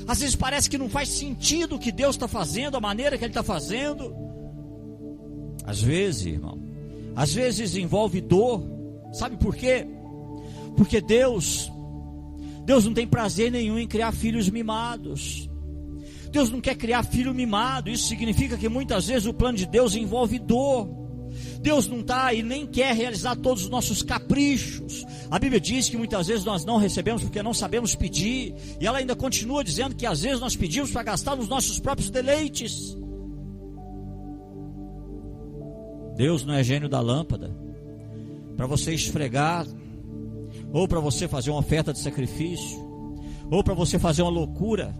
Às vezes parece que não faz sentido o que Deus está fazendo, a maneira que Ele está fazendo. Às vezes, irmão, às vezes envolve dor. Sabe por quê? Porque Deus não tem prazer nenhum em criar filhos mimados. Deus não quer criar filho mimado. Isso significa que muitas vezes o plano de Deus envolve dor. Deus não está e nem quer realizar todos os nossos caprichos. A Bíblia diz que muitas vezes nós não recebemos porque não sabemos pedir. E ela ainda continua dizendo que às vezes nós pedimos para gastar nos nossos próprios deleites. Deus não é gênio da lâmpada para você esfregar, ou para você fazer uma oferta de sacrifício, ou para você fazer uma loucura.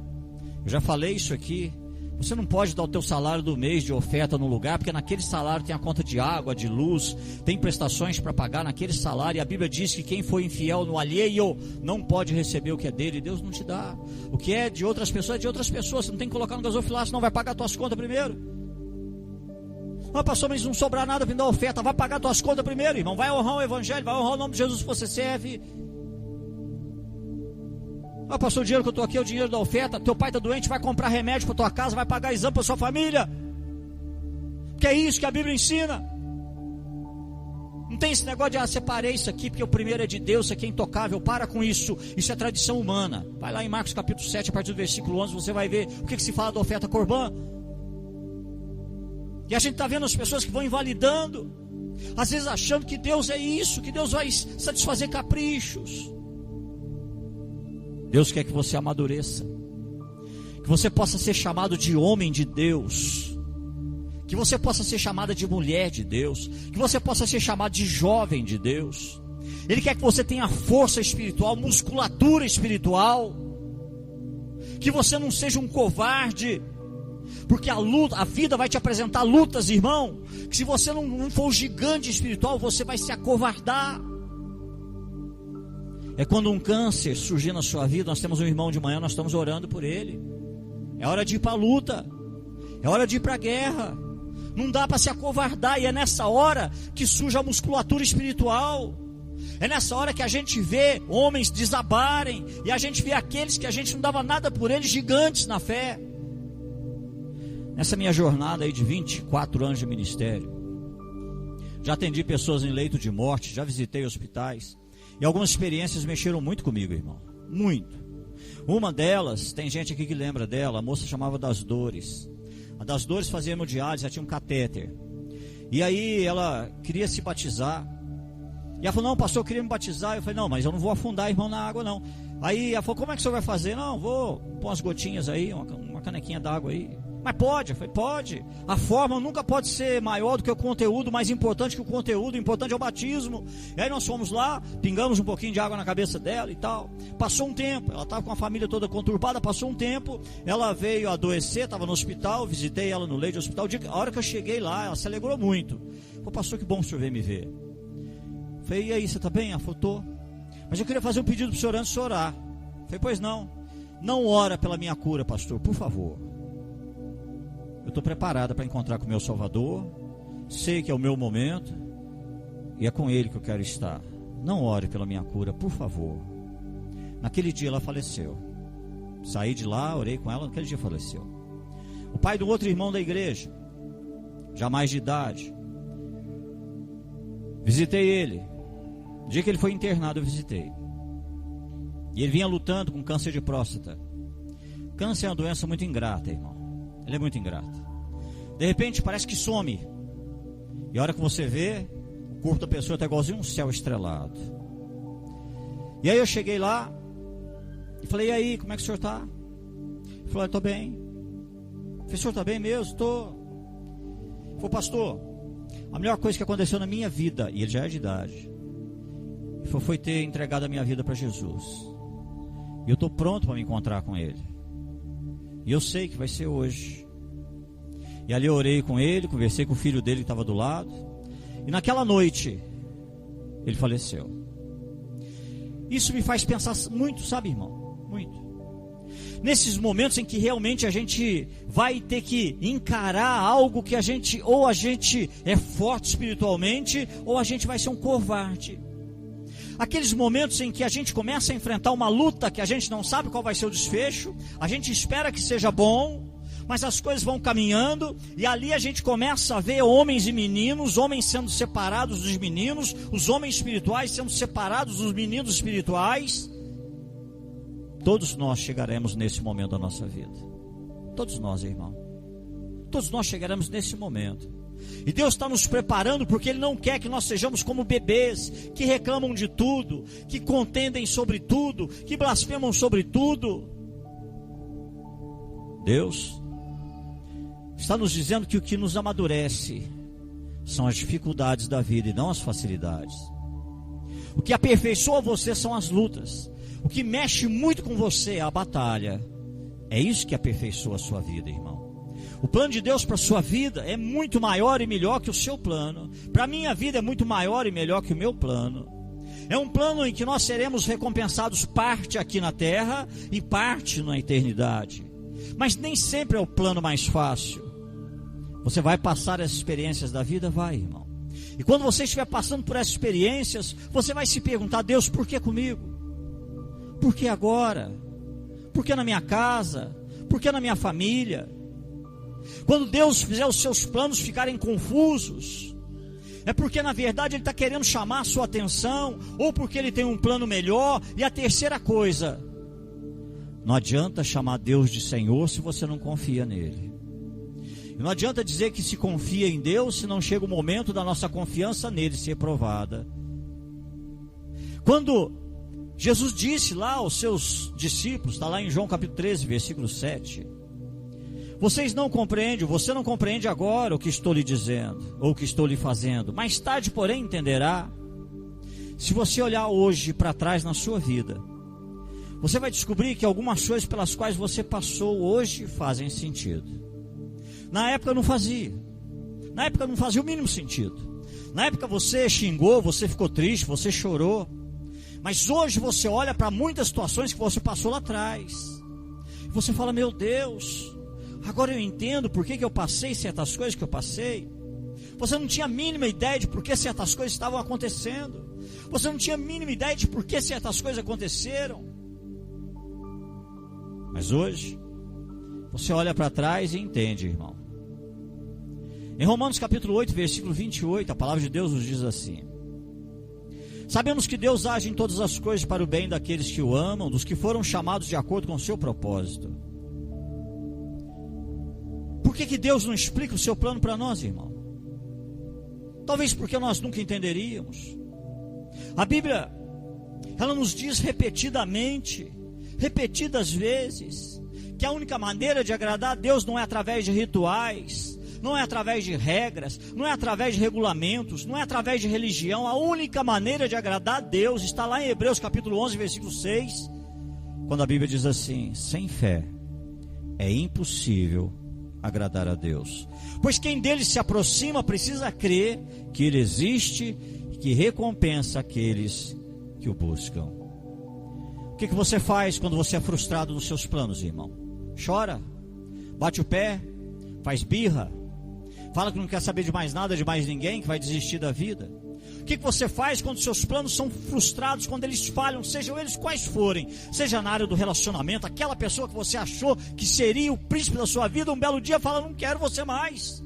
Eu já falei isso aqui. Você não pode dar o teu salário do mês de oferta no lugar, porque naquele salário tem a conta de água, de luz, tem prestações para pagar naquele salário. E a Bíblia diz que quem foi infiel no alheio não pode receber o que é dele. Deus não te dá. O que é de outras pessoas é de outras pessoas. Você não tem que colocar no gasofilácio, não vai pagar tuas contas primeiro. Ah, pastor, mas não sobrar nada para dar oferta. Vai pagar tuas contas primeiro, irmão. Vai honrar o evangelho, vai honrar o nome de Jesus que você serve. Ah, pastor, o dinheiro que eu estou aqui é o dinheiro da oferta. Teu pai está doente, vai comprar remédio para tua casa, vai pagar exame para sua família. Que é isso que a Bíblia ensina. Não tem esse negócio de separei isso aqui porque o primeiro é de Deus, isso aqui é intocável. Para com isso, isso é tradição humana. Vai lá em Marcos capítulo 7, a partir do versículo 11, você vai ver o que se fala da oferta corbã. E a gente está vendo as pessoas que vão invalidando, às vezes achando que Deus é isso, que Deus vai satisfazer caprichos. Deus quer que você amadureça, que você possa ser chamado de homem de Deus, que que você possa ser chamada de mulher de Deus, que você possa ser chamada de jovem de Deus. Ele quer que você tenha força espiritual, musculatura espiritual, que você não seja um covarde, porque a vida vai te apresentar lutas, irmão, que se você não for um gigante espiritual, você vai se acovardar. É quando um câncer surgir na sua vida, nós temos um irmão de manhã, nós estamos orando por ele. É hora de ir para a luta, é hora de ir para a guerra. Não dá para se acovardar, e é nessa hora que surge a musculatura espiritual. É nessa hora que a gente vê homens desabarem, e a gente vê aqueles que a gente não dava nada por eles, gigantes na fé. Nessa minha jornada aí de 24 anos de ministério, já atendi pessoas em leito de morte, já visitei hospitais, e algumas experiências mexeram muito comigo, irmão, muito. Uma delas, tem gente aqui que lembra dela, a moça chamava Das Dores. A Das Dores fazia hemodiálise, já tinha um catéter. E aí ela queria se batizar. E ela falou, não, pastor, eu queria me batizar. Eu falei, não, mas eu não vou afundar, irmão, na água, não. Aí ela falou, como é que o senhor vai fazer? Não, vou pôr umas gotinhas aí, uma canequinha d'água aí. Mas pode? Eu falei, pode. A forma nunca pode ser maior do que o conteúdo, mais importante que o conteúdo, o importante é o batismo. E aí nós fomos lá, pingamos um pouquinho de água na cabeça dela e tal. Passou um tempo, ela estava com a família toda conturbada, passou um tempo, ela veio adoecer, estava no hospital, visitei ela no leito do hospital. A hora que eu cheguei lá, ela se alegrou muito. Falei, pastor, que bom que o senhor veio me ver. Eu falei, e aí, você está bem? Ela falou, tô. Mas eu queria fazer um pedido para o senhor antes de orar. Eu falei, pois não. Não ora pela minha cura, pastor, por favor. Eu estou preparada para encontrar com o meu Salvador, sei que é o meu momento, e é com Ele que eu quero estar. Não ore pela minha cura, por favor. Naquele dia ela faleceu. Saí de lá, orei com ela, naquele dia faleceu. O pai do outro irmão da igreja, já mais de idade, visitei ele. No dia que ele foi internado, eu visitei. E ele vinha lutando com câncer de próstata. Câncer é uma doença muito ingrata, irmão. Ele é muito ingrato. De repente parece que some. E a hora que você vê, o corpo da pessoa está igualzinho um céu estrelado. E aí eu cheguei lá e falei, e aí, como é que o senhor está? Ele falou, estou bem. Eu falei, o senhor está bem mesmo? Estou. Ele falou, pastor, a melhor coisa que aconteceu na minha vida, e ele já é de idade, foi ter entregado a minha vida para Jesus. E eu estou pronto para me encontrar com Ele. E eu sei que vai ser hoje. E ali eu orei com ele, conversei com o filho dele que estava do lado. E naquela noite, ele faleceu. Isso me faz pensar muito, sabe, irmão? Muito. Nesses momentos em que realmente a gente vai ter que encarar algo que ou a gente é forte espiritualmente, ou a gente vai ser um covarde. Aqueles momentos em que a gente começa a enfrentar uma luta que a gente não sabe qual vai ser o desfecho, a gente espera que seja bom, mas as coisas vão caminhando, e ali a gente começa a ver homens e meninos, homens sendo separados dos meninos, os homens espirituais sendo separados dos meninos espirituais. Todos nós chegaremos nesse momento da nossa vida. Todos nós, irmão. Todos nós chegaremos nesse momento. E Deus está nos preparando, porque Ele não quer que nós sejamos como bebês que reclamam de tudo, que contendem sobre tudo, que blasfemam sobre tudo. Deus está nos dizendo que o que nos amadurece são as dificuldades da vida e não as facilidades. O que aperfeiçoa você são as lutas. O que mexe muito com você é a batalha. É isso que aperfeiçoa a sua vida, irmão. O plano de Deus para a sua vida é muito maior e melhor que o seu plano. Para a minha vida é muito maior e melhor que o meu plano. É um plano em que nós seremos recompensados parte aqui na terra e parte na eternidade. Mas nem sempre é o plano mais fácil. Você vai passar as experiências da vida? Vai, irmão. E quando você estiver passando por essas experiências, você vai se perguntar, Deus, por que comigo? Por que agora? Por que na minha casa? Por que na minha família? Quando Deus fizer os seus planos ficarem confusos, é porque na verdade Ele está querendo chamar a sua atenção, ou porque Ele tem um plano melhor. E a terceira coisa, não adianta chamar Deus de Senhor se você não confia nele. E não adianta dizer que se confia em Deus se não chega o momento da nossa confiança nele ser provada. Quando Jesus disse lá aos seus discípulos, está lá em João capítulo 13, versículo 7, Vocês não compreendem, você não compreende agora o que estou lhe dizendo, ou o que estou lhe fazendo. Mais tarde, porém, entenderá. Se você olhar hoje para trás na sua vida, você vai descobrir que algumas coisas pelas quais você passou hoje fazem sentido. Na época não fazia. Na época não fazia o mínimo sentido. Na época você xingou, você ficou triste, você chorou. Mas hoje você olha para muitas situações que você passou lá atrás. E você fala, meu Deus, agora eu entendo por que eu passei certas coisas que eu passei. Você não tinha a mínima ideia de por que certas coisas estavam acontecendo. Você não tinha a mínima ideia de por que certas coisas aconteceram. Mas hoje, você olha para trás e entende, irmão. Em Romanos capítulo 8, versículo 28, a palavra de Deus nos diz assim: sabemos que Deus age em todas as coisas para o bem daqueles que o amam, dos que foram chamados de acordo com o seu propósito. Por que Deus não explica o seu plano para nós, irmão? Talvez porque nós nunca entenderíamos. A Bíblia, ela nos diz repetidas vezes, que a única maneira de agradar a Deus não é através de rituais, não é através de regras, não é através de regulamentos, não é através de religião. A única maneira de agradar a Deus está lá em Hebreus capítulo 11, versículo 6, quando a Bíblia diz assim: sem fé é impossível agradar a Deus, pois quem dele se aproxima precisa crer que ele existe e que recompensa aqueles que o buscam. O que você faz quando você é frustrado nos seus planos, irmão? Chora, bate o pé, faz birra, fala que não quer saber de mais nada, de mais ninguém, que vai desistir da vida. O que você faz quando seus planos são frustrados, quando eles falham, sejam eles quais forem, seja na área do relacionamento, aquela pessoa que você achou que seria o príncipe da sua vida, um belo dia fala, não quero você mais.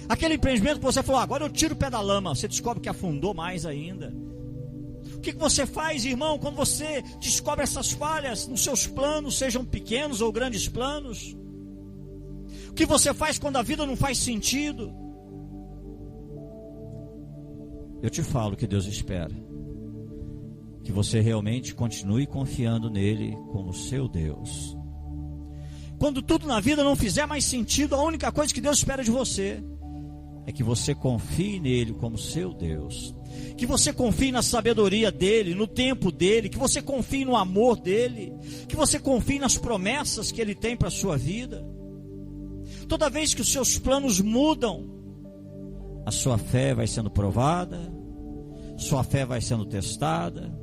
Aquele empreendimento que você falou, agora eu tiro o pé da lama, você descobre que afundou mais ainda. O que você faz, irmão, quando você descobre essas falhas nos seus planos, sejam pequenos ou grandes planos? O que você faz quando a vida não faz sentido? Eu te falo que Deus espera que você realmente continue confiando nele como seu Deus. Quando tudo na vida não fizer mais sentido, a única coisa que Deus espera de você é que você confie nele como seu Deus, que você confie na sabedoria dele, no tempo dele, que você confie no amor dele, que você confie nas promessas que ele tem para a sua vida. Toda vez que os seus planos mudam, a sua fé vai sendo provada, sua fé vai sendo testada.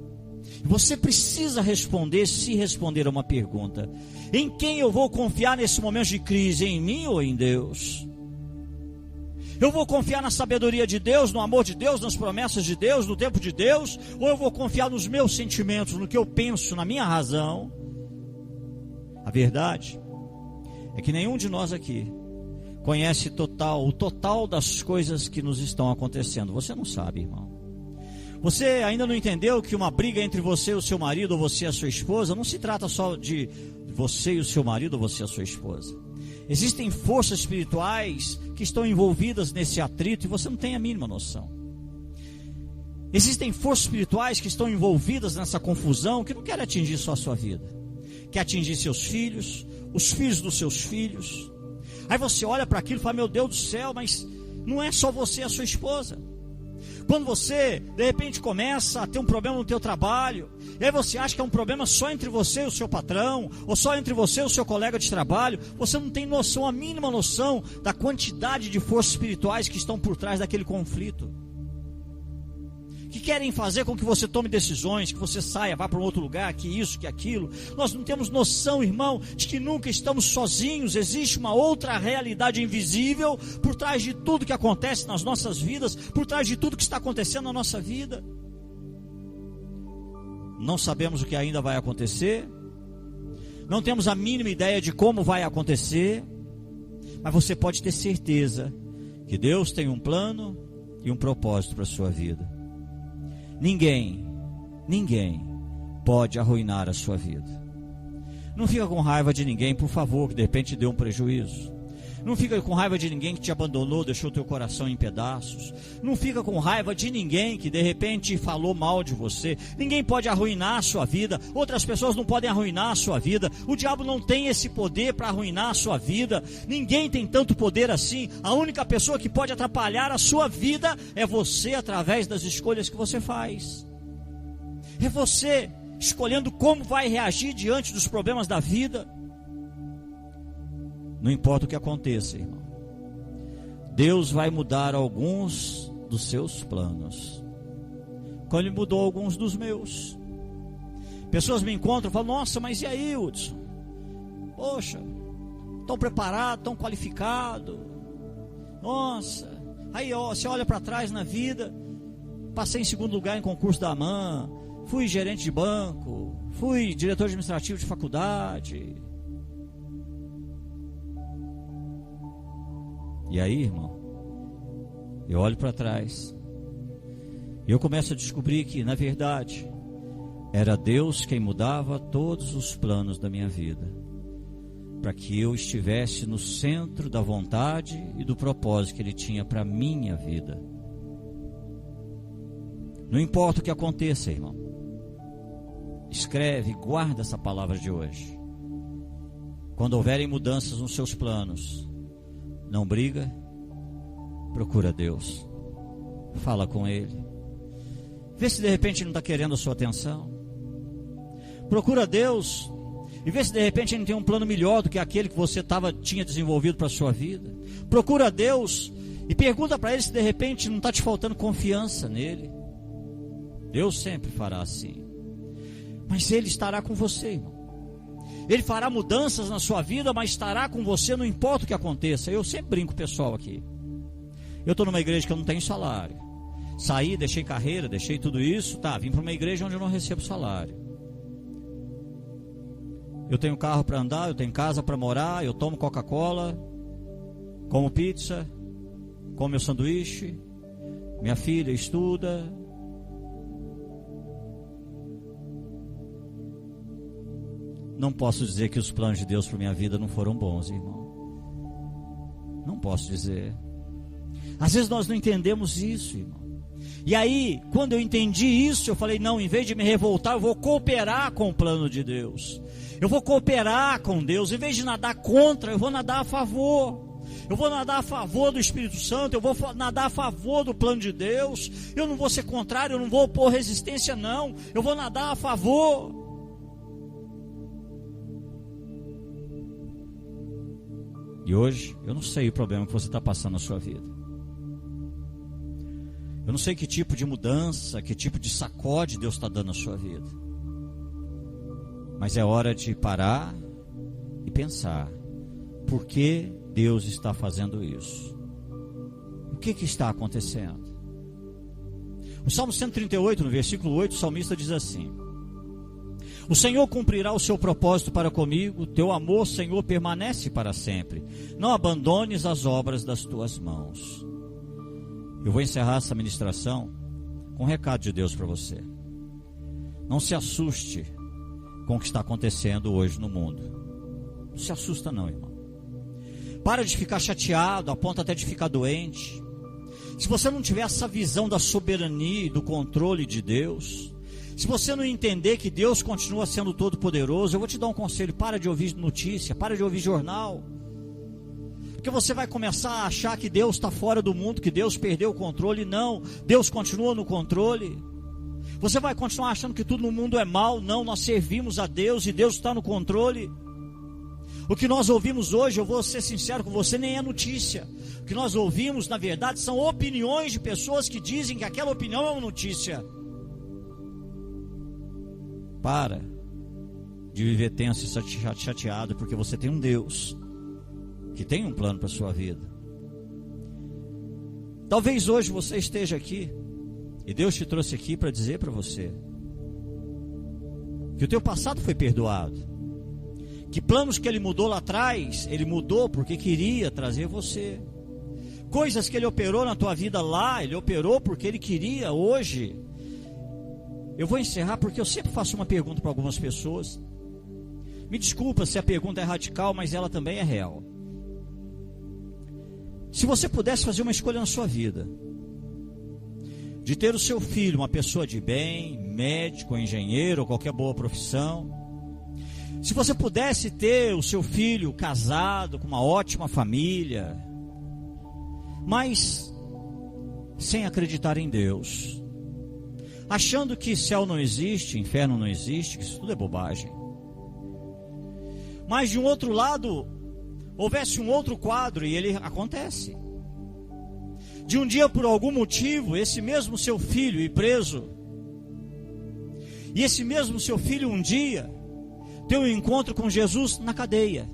Você precisa responder, se responder a uma pergunta: em quem eu vou confiar nesse momento de crise? Em mim ou em Deus? Eu vou confiar na sabedoria de Deus, no amor de Deus, nas promessas de Deus, no tempo de Deus? Ou eu vou confiar nos meus sentimentos, no que eu penso, na minha razão? A verdade é que nenhum de nós aqui conhece o total das coisas que nos estão acontecendo. Você não sabe, irmão. Você ainda não entendeu que uma briga entre você e o seu marido, ou você e a sua esposa, não se trata só de você e o seu marido, ou você e a sua esposa. Existem forças espirituais que estão envolvidas nesse atrito e você não tem a mínima noção. Existem forças espirituais que estão envolvidas nessa confusão, que não querem atingir só a sua vida, quer atingir seus filhos, os filhos dos seus filhos. Aí você olha para aquilo e fala, meu Deus do céu, mas não é só você e a sua esposa. Quando você, de repente, começa a ter um problema no teu trabalho, e aí você acha que é um problema só entre você e o seu patrão, ou só entre você e o seu colega de trabalho, você não tem noção, a mínima noção, da quantidade de forças espirituais que estão por trás daquele conflito, que querem fazer com que você tome decisões, que você saia, vá para um outro lugar, que isso, que aquilo. Nós não temos noção, irmão, de que nunca estamos sozinhos. Existe uma outra realidade invisível por trás de tudo que acontece nas nossas vidas, por trás de tudo que está acontecendo na nossa vida. Não sabemos o que ainda vai acontecer, não temos a mínima ideia de como vai acontecer, mas você pode ter certeza que Deus tem um plano e um propósito para a sua vida. Ninguém pode arruinar a sua vida. Não fica com raiva de ninguém, por favor, que de repente deu um prejuízo. Não fica com raiva de ninguém que te abandonou, deixou teu coração em pedaços. Não fica com raiva de ninguém que de repente falou mal de você. Ninguém pode arruinar a sua vida. Outras pessoas não podem arruinar a sua vida. O diabo não tem esse poder para arruinar a sua vida. Ninguém tem tanto poder assim. A única pessoa que pode atrapalhar a sua vida é você, através das escolhas que você faz. É você escolhendo como vai reagir diante dos problemas da vida. Não importa o que aconteça, irmão, Deus vai mudar alguns dos seus planos, como Ele mudou alguns dos meus. Pessoas me encontram e falam: nossa, mas e aí, Hudson? Poxa, tão preparado, tão qualificado. Nossa, aí ó, você olha para trás na vida. Passei em segundo lugar em concurso da AMAN, fui gerente de banco, fui diretor administrativo de faculdade. E aí, irmão, eu olho para trás e eu começo a descobrir que, na verdade, era Deus quem mudava todos os planos da minha vida, para que eu estivesse no centro da vontade e do propósito que Ele tinha para a minha vida. Não importa o que aconteça, irmão, escreve, guarda essa palavra de hoje. Quando houverem mudanças nos seus planos, não briga, procura Deus, fala com Ele, vê se de repente Ele não está querendo a sua atenção. Procura Deus e vê se de repente Ele não tem um plano melhor do que aquele que você tinha desenvolvido para a sua vida. Procura Deus e pergunta para Ele se de repente não está te faltando confiança nele. Deus sempre fará assim, mas Ele estará com você, irmão. Ele fará mudanças na sua vida, mas estará com você, não importa o que aconteça. Eu sempre brinco, pessoal, aqui. Eu estou numa igreja que eu não tenho salário. Saí, deixei carreira, deixei tudo isso. Vim para uma igreja onde eu não recebo salário. Eu tenho carro para andar, eu tenho casa para morar, eu tomo Coca-Cola, como pizza, como meu sanduíche. Minha filha estuda. Não posso dizer que os planos de Deus para minha vida não foram bons, irmão. Não posso dizer. Às vezes nós não entendemos isso, irmão. E aí, quando eu entendi isso, eu falei: não, em vez de me revoltar, eu vou cooperar com o plano de Deus. Eu vou cooperar com Deus. Em vez de nadar contra, eu vou nadar a favor. Eu vou nadar a favor do Espírito Santo. Eu vou nadar a favor do plano de Deus. Eu não vou ser contrário, eu não vou opor resistência, não. Eu vou nadar a favor. E hoje, eu não sei o problema que você está passando na sua vida. Eu não sei que tipo de mudança, que tipo de sacode Deus está dando na sua vida. Mas é hora de parar e pensar: por que Deus está fazendo isso? O que está acontecendo? O Salmo 138, no versículo 8, o salmista diz assim: o Senhor cumprirá o seu propósito para comigo, teu amor, Senhor, permanece para sempre. Não abandones as obras das tuas mãos. Eu vou encerrar essa ministração com um recado de Deus para você. Não se assuste com o que está acontecendo hoje no mundo. Não se assusta não, irmão. Para de ficar chateado, a ponto até de ficar doente. Se você não tiver essa visão da soberania e do controle de Deus, se você não entender que Deus continua sendo todo poderoso, eu vou te dar um conselho: para de ouvir notícia, para de ouvir jornal. Porque você vai começar a achar que Deus está fora do mundo, que Deus perdeu o controle. Não, Deus continua no controle. Você vai continuar achando que tudo no mundo é mal. Não, nós servimos a Deus e Deus está no controle. O que nós ouvimos hoje, eu vou ser sincero com você, nem é notícia. O que nós ouvimos, na verdade, são opiniões de pessoas que dizem que aquela opinião é uma notícia. Para de viver tenso e chateado, porque você tem um Deus que tem um plano para a sua vida. Talvez hoje você esteja aqui e Deus te trouxe aqui para dizer para você que o teu passado foi perdoado, que planos que Ele mudou lá atrás, Ele mudou porque queria trazer você. Coisas que Ele operou na tua vida lá, Ele operou porque Ele queria hoje. Eu vou encerrar porque eu sempre faço uma pergunta para algumas pessoas. Me desculpa se a pergunta é radical, mas ela também é real. Se você pudesse fazer uma escolha na sua vida, de ter o seu filho, uma pessoa de bem, médico, engenheiro, ou qualquer boa profissão, se você pudesse ter o seu filho casado, com uma ótima família, mas sem acreditar em Deus, achando que céu não existe, inferno não existe, que isso tudo é bobagem. Mas de um outro lado, houvesse um outro quadro e ele acontece. De um dia, por algum motivo, esse mesmo seu filho ir preso, e esse mesmo seu filho um dia ter um encontro com Jesus na cadeia,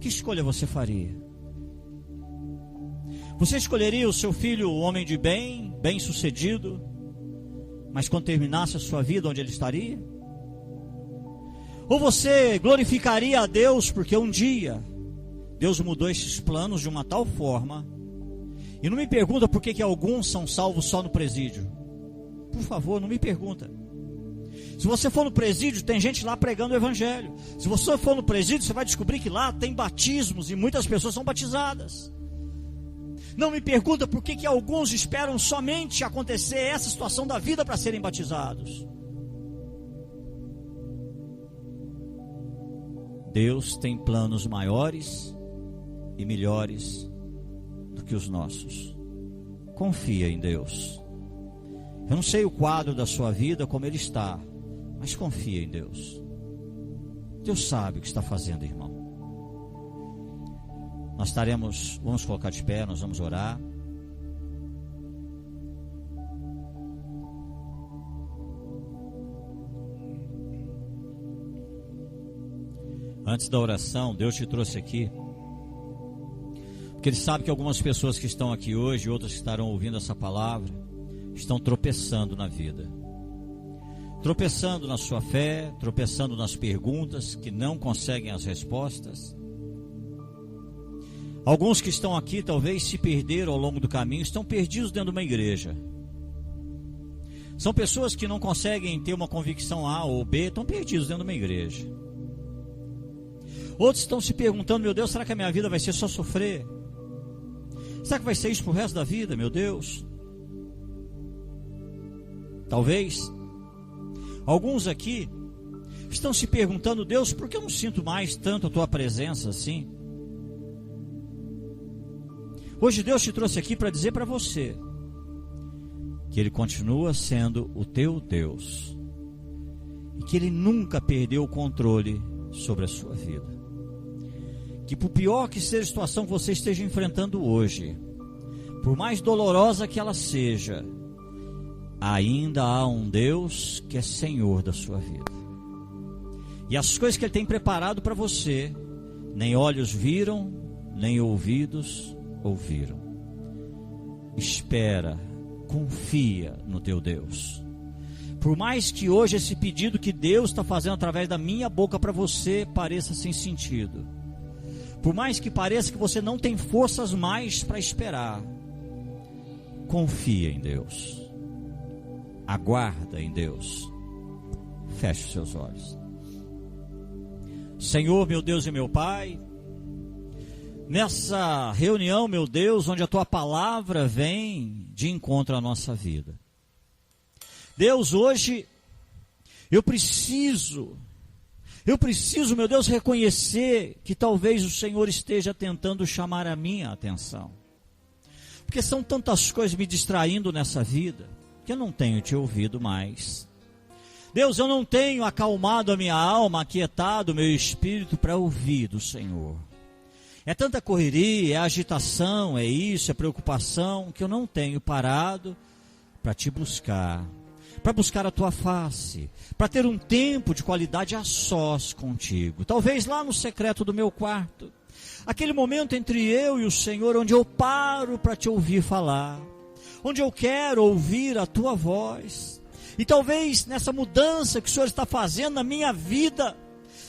que escolha você faria? Você escolheria o seu filho homem de bem, bem sucedido, mas quando terminasse a sua vida, onde ele estaria? Ou você glorificaria a Deus porque um dia Deus mudou esses planos de uma tal forma? E não me pergunta por que alguns são salvos só no presídio. Por favor, não me pergunta. Se você for no presídio, tem gente lá pregando o evangelho. Se você for no presídio, você vai descobrir que lá tem batismos e muitas pessoas são batizadas. Não me pergunta por que alguns esperam somente acontecer essa situação da vida para serem batizados. Deus tem planos maiores e melhores do que os nossos. Confia em Deus. Eu não sei o quadro da sua vida como ele está, mas confia em Deus. Deus sabe o que está fazendo, irmão. Nós vamos colocar de pé, nós vamos orar. Antes da oração, Deus te trouxe aqui porque Ele sabe que algumas pessoas que estão aqui hoje, outras que estarão ouvindo essa palavra, estão tropeçando na vida, tropeçando na sua fé, tropeçando nas perguntas que não conseguem as respostas. Alguns que estão aqui talvez se perderam ao longo do caminho, estão perdidos dentro de uma igreja. São pessoas que não conseguem ter uma convicção A ou B, estão perdidos dentro de uma igreja. Outros estão se perguntando: meu Deus, será que a minha vida vai ser só sofrer? Será que vai ser isso pro resto da vida, meu Deus? Talvez. Alguns aqui estão se perguntando: Deus, por que eu não sinto mais tanto a tua presença assim? Hoje Deus te trouxe aqui para dizer para você que Ele continua sendo o teu Deus e que Ele nunca perdeu o controle sobre a sua vida. Que por pior que seja a situação que você esteja enfrentando hoje, por mais dolorosa que ela seja, ainda há um Deus que é Senhor da sua vida. E as coisas que Ele tem preparado para você, nem olhos viram, nem ouvidos ouviram. Espera, confia no teu Deus. Por mais que hoje esse pedido que Deus está fazendo através da minha boca para você pareça sem sentido, por mais que pareça que você não tem forças mais para esperar, confia em Deus, aguarda em Deus, feche os seus olhos. Senhor, meu Deus e meu Pai, nessa reunião, meu Deus, onde a Tua palavra vem de encontro à nossa vida, Deus, hoje eu preciso, meu Deus, reconhecer que talvez o Senhor esteja tentando chamar a minha atenção, porque são tantas coisas me distraindo nessa vida, que eu não tenho te ouvido mais. Deus, eu não tenho acalmado a minha alma, aquietado o meu espírito para ouvir do Senhor. É tanta correria, é agitação, é isso, é preocupação, que eu não tenho parado para te buscar, para buscar a tua face, para ter um tempo de qualidade a sós contigo. Talvez lá no secreto do meu quarto, aquele momento entre eu e o Senhor, onde eu paro para te ouvir falar, onde eu quero ouvir a tua voz. E talvez nessa mudança que o Senhor está fazendo na minha vida,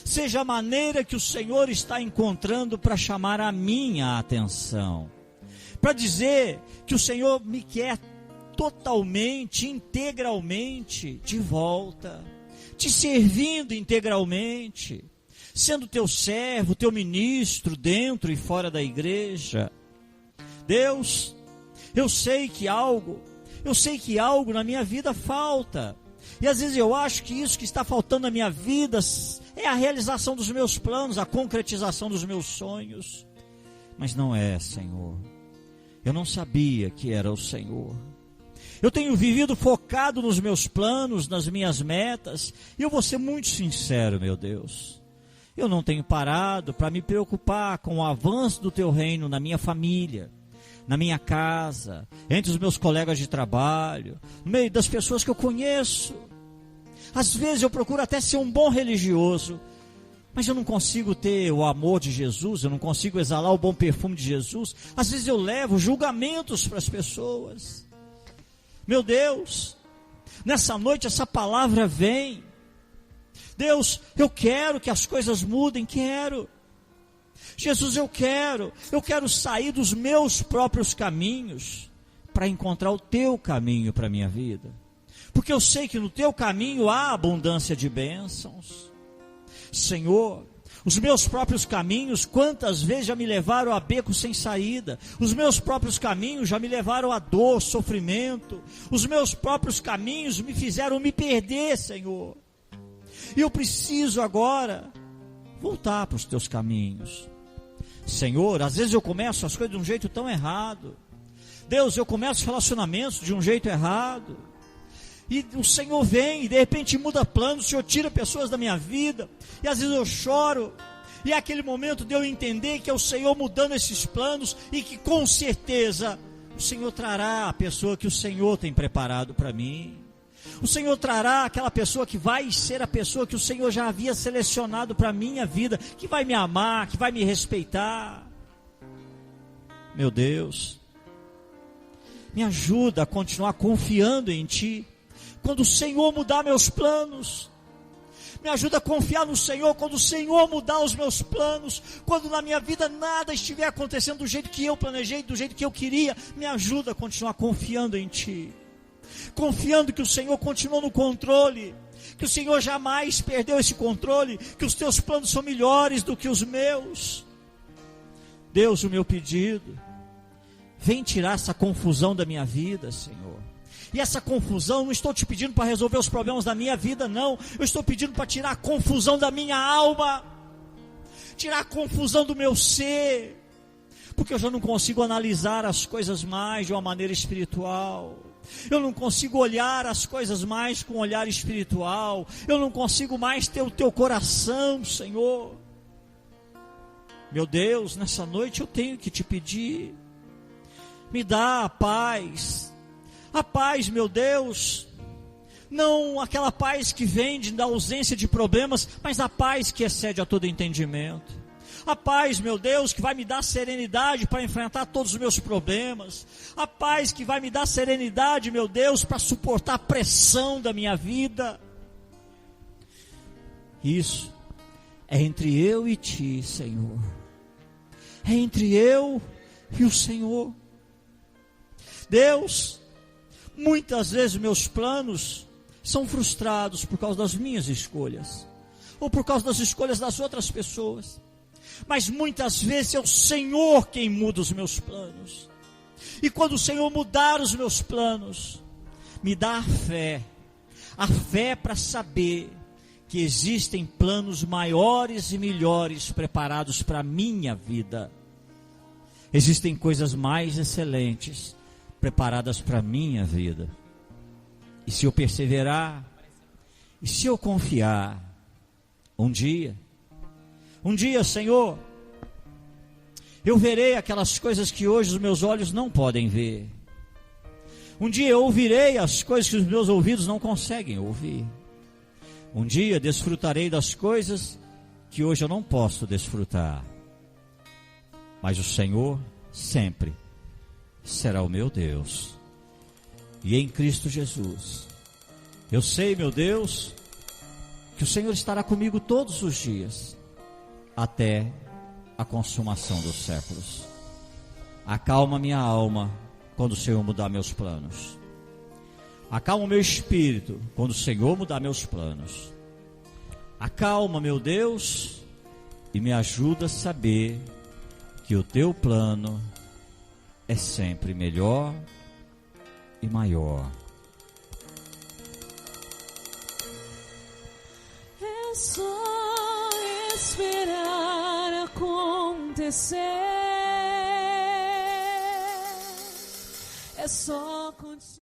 seja a maneira que o Senhor está encontrando para chamar a minha atenção, para dizer que o Senhor me quer totalmente, integralmente de volta, te servindo integralmente, sendo teu servo, teu ministro, dentro e fora da igreja. Deus, eu sei que algo na minha vida falta. E às vezes eu acho que isso que está faltando na minha vida é a realização dos meus planos, a concretização dos meus sonhos. Mas não é, Senhor. Eu não sabia que era o Senhor. Eu tenho vivido focado nos meus planos, nas minhas metas. E eu vou ser muito sincero, meu Deus. Eu não tenho parado para me preocupar com o avanço do teu reino na minha família, na minha casa, entre os meus colegas de trabalho, no meio das pessoas que eu conheço. Às vezes eu procuro até ser um bom religioso, mas eu não consigo ter o amor de Jesus, eu não consigo exalar o bom perfume de Jesus. Às vezes eu levo julgamentos para as pessoas. Meu Deus, nessa noite essa palavra vem. Deus, eu quero que as coisas mudem, quero. Jesus, eu quero sair dos meus próprios caminhos para encontrar o teu caminho para a minha vida. Porque eu sei que no teu caminho há abundância de bênçãos. Senhor, os meus próprios caminhos, quantas vezes já me levaram a beco sem saída. Os meus próprios caminhos já me levaram a dor, sofrimento. Os meus próprios caminhos me fizeram me perder, Senhor. E eu preciso agora voltar para os teus caminhos. Senhor, às vezes eu começo as coisas de um jeito tão errado. Deus, eu começo os relacionamentos de um jeito errado. E o Senhor vem e de repente muda planos, o Senhor tira pessoas da minha vida. E às vezes eu choro. E é aquele momento de eu entender que é o Senhor mudando esses planos e que com certeza o Senhor trará a pessoa que o Senhor tem preparado para mim. O Senhor trará aquela pessoa que vai ser a pessoa que o Senhor já havia selecionado para a minha vida, que vai me amar, que vai me respeitar. Meu Deus, me ajuda a continuar confiando em Ti, quando o Senhor mudar meus planos. Me ajuda a confiar no Senhor quando o Senhor mudar os meus planos, quando na minha vida nada estiver acontecendo do jeito que eu planejei, do jeito que eu queria. Me ajuda a continuar confiando em Ti, confiando que o Senhor continua no controle, que o Senhor jamais perdeu esse controle, que os teus planos são melhores do que os meus. Deus, o meu pedido, vem tirar essa confusão da minha vida, Senhor. E essa confusão, não estou te pedindo para resolver os problemas da minha vida, não. Eu estou pedindo para tirar a confusão da minha alma, tirar a confusão do meu ser, porque eu já não consigo analisar as coisas mais de uma maneira espiritual. Eu não consigo olhar as coisas mais com um olhar espiritual. Eu não consigo mais ter o teu coração, Senhor. Meu Deus, nessa noite eu tenho que te pedir, me dá a paz. A paz, meu Deus, não aquela paz que vem da ausência de problemas, mas a paz que excede a todo entendimento. A paz, meu Deus, que vai me dar serenidade para enfrentar todos os meus problemas. A paz que vai me dar serenidade, meu Deus, para suportar a pressão da minha vida. Isso é entre eu e Ti, Senhor. É entre eu e o Senhor. Deus, muitas vezes meus planos são frustrados por causa das minhas escolhas, ou por causa das escolhas das outras pessoas. Mas muitas vezes é o Senhor quem muda os meus planos. E quando o Senhor mudar os meus planos, me dá a fé para saber que existem planos maiores e melhores preparados para a minha vida. Existem coisas mais excelentes preparadas para a minha vida. E se eu perseverar, e se eu confiar, um dia, Senhor, eu verei aquelas coisas que hoje os meus olhos não podem ver. Um dia eu ouvirei as coisas que os meus ouvidos não conseguem ouvir. Um dia desfrutarei das coisas que hoje eu não posso desfrutar. Mas o Senhor sempre será o meu Deus. E em Cristo Jesus, eu sei, meu Deus, que o Senhor estará comigo todos os dias, até a consumação dos séculos. Acalma minha alma quando o Senhor mudar meus planos. Acalma o meu espírito quando o Senhor mudar meus planos. Acalma, meu Deus, e me ajuda a saber que o teu plano é sempre melhor e maior. É só esperar acontecer. É só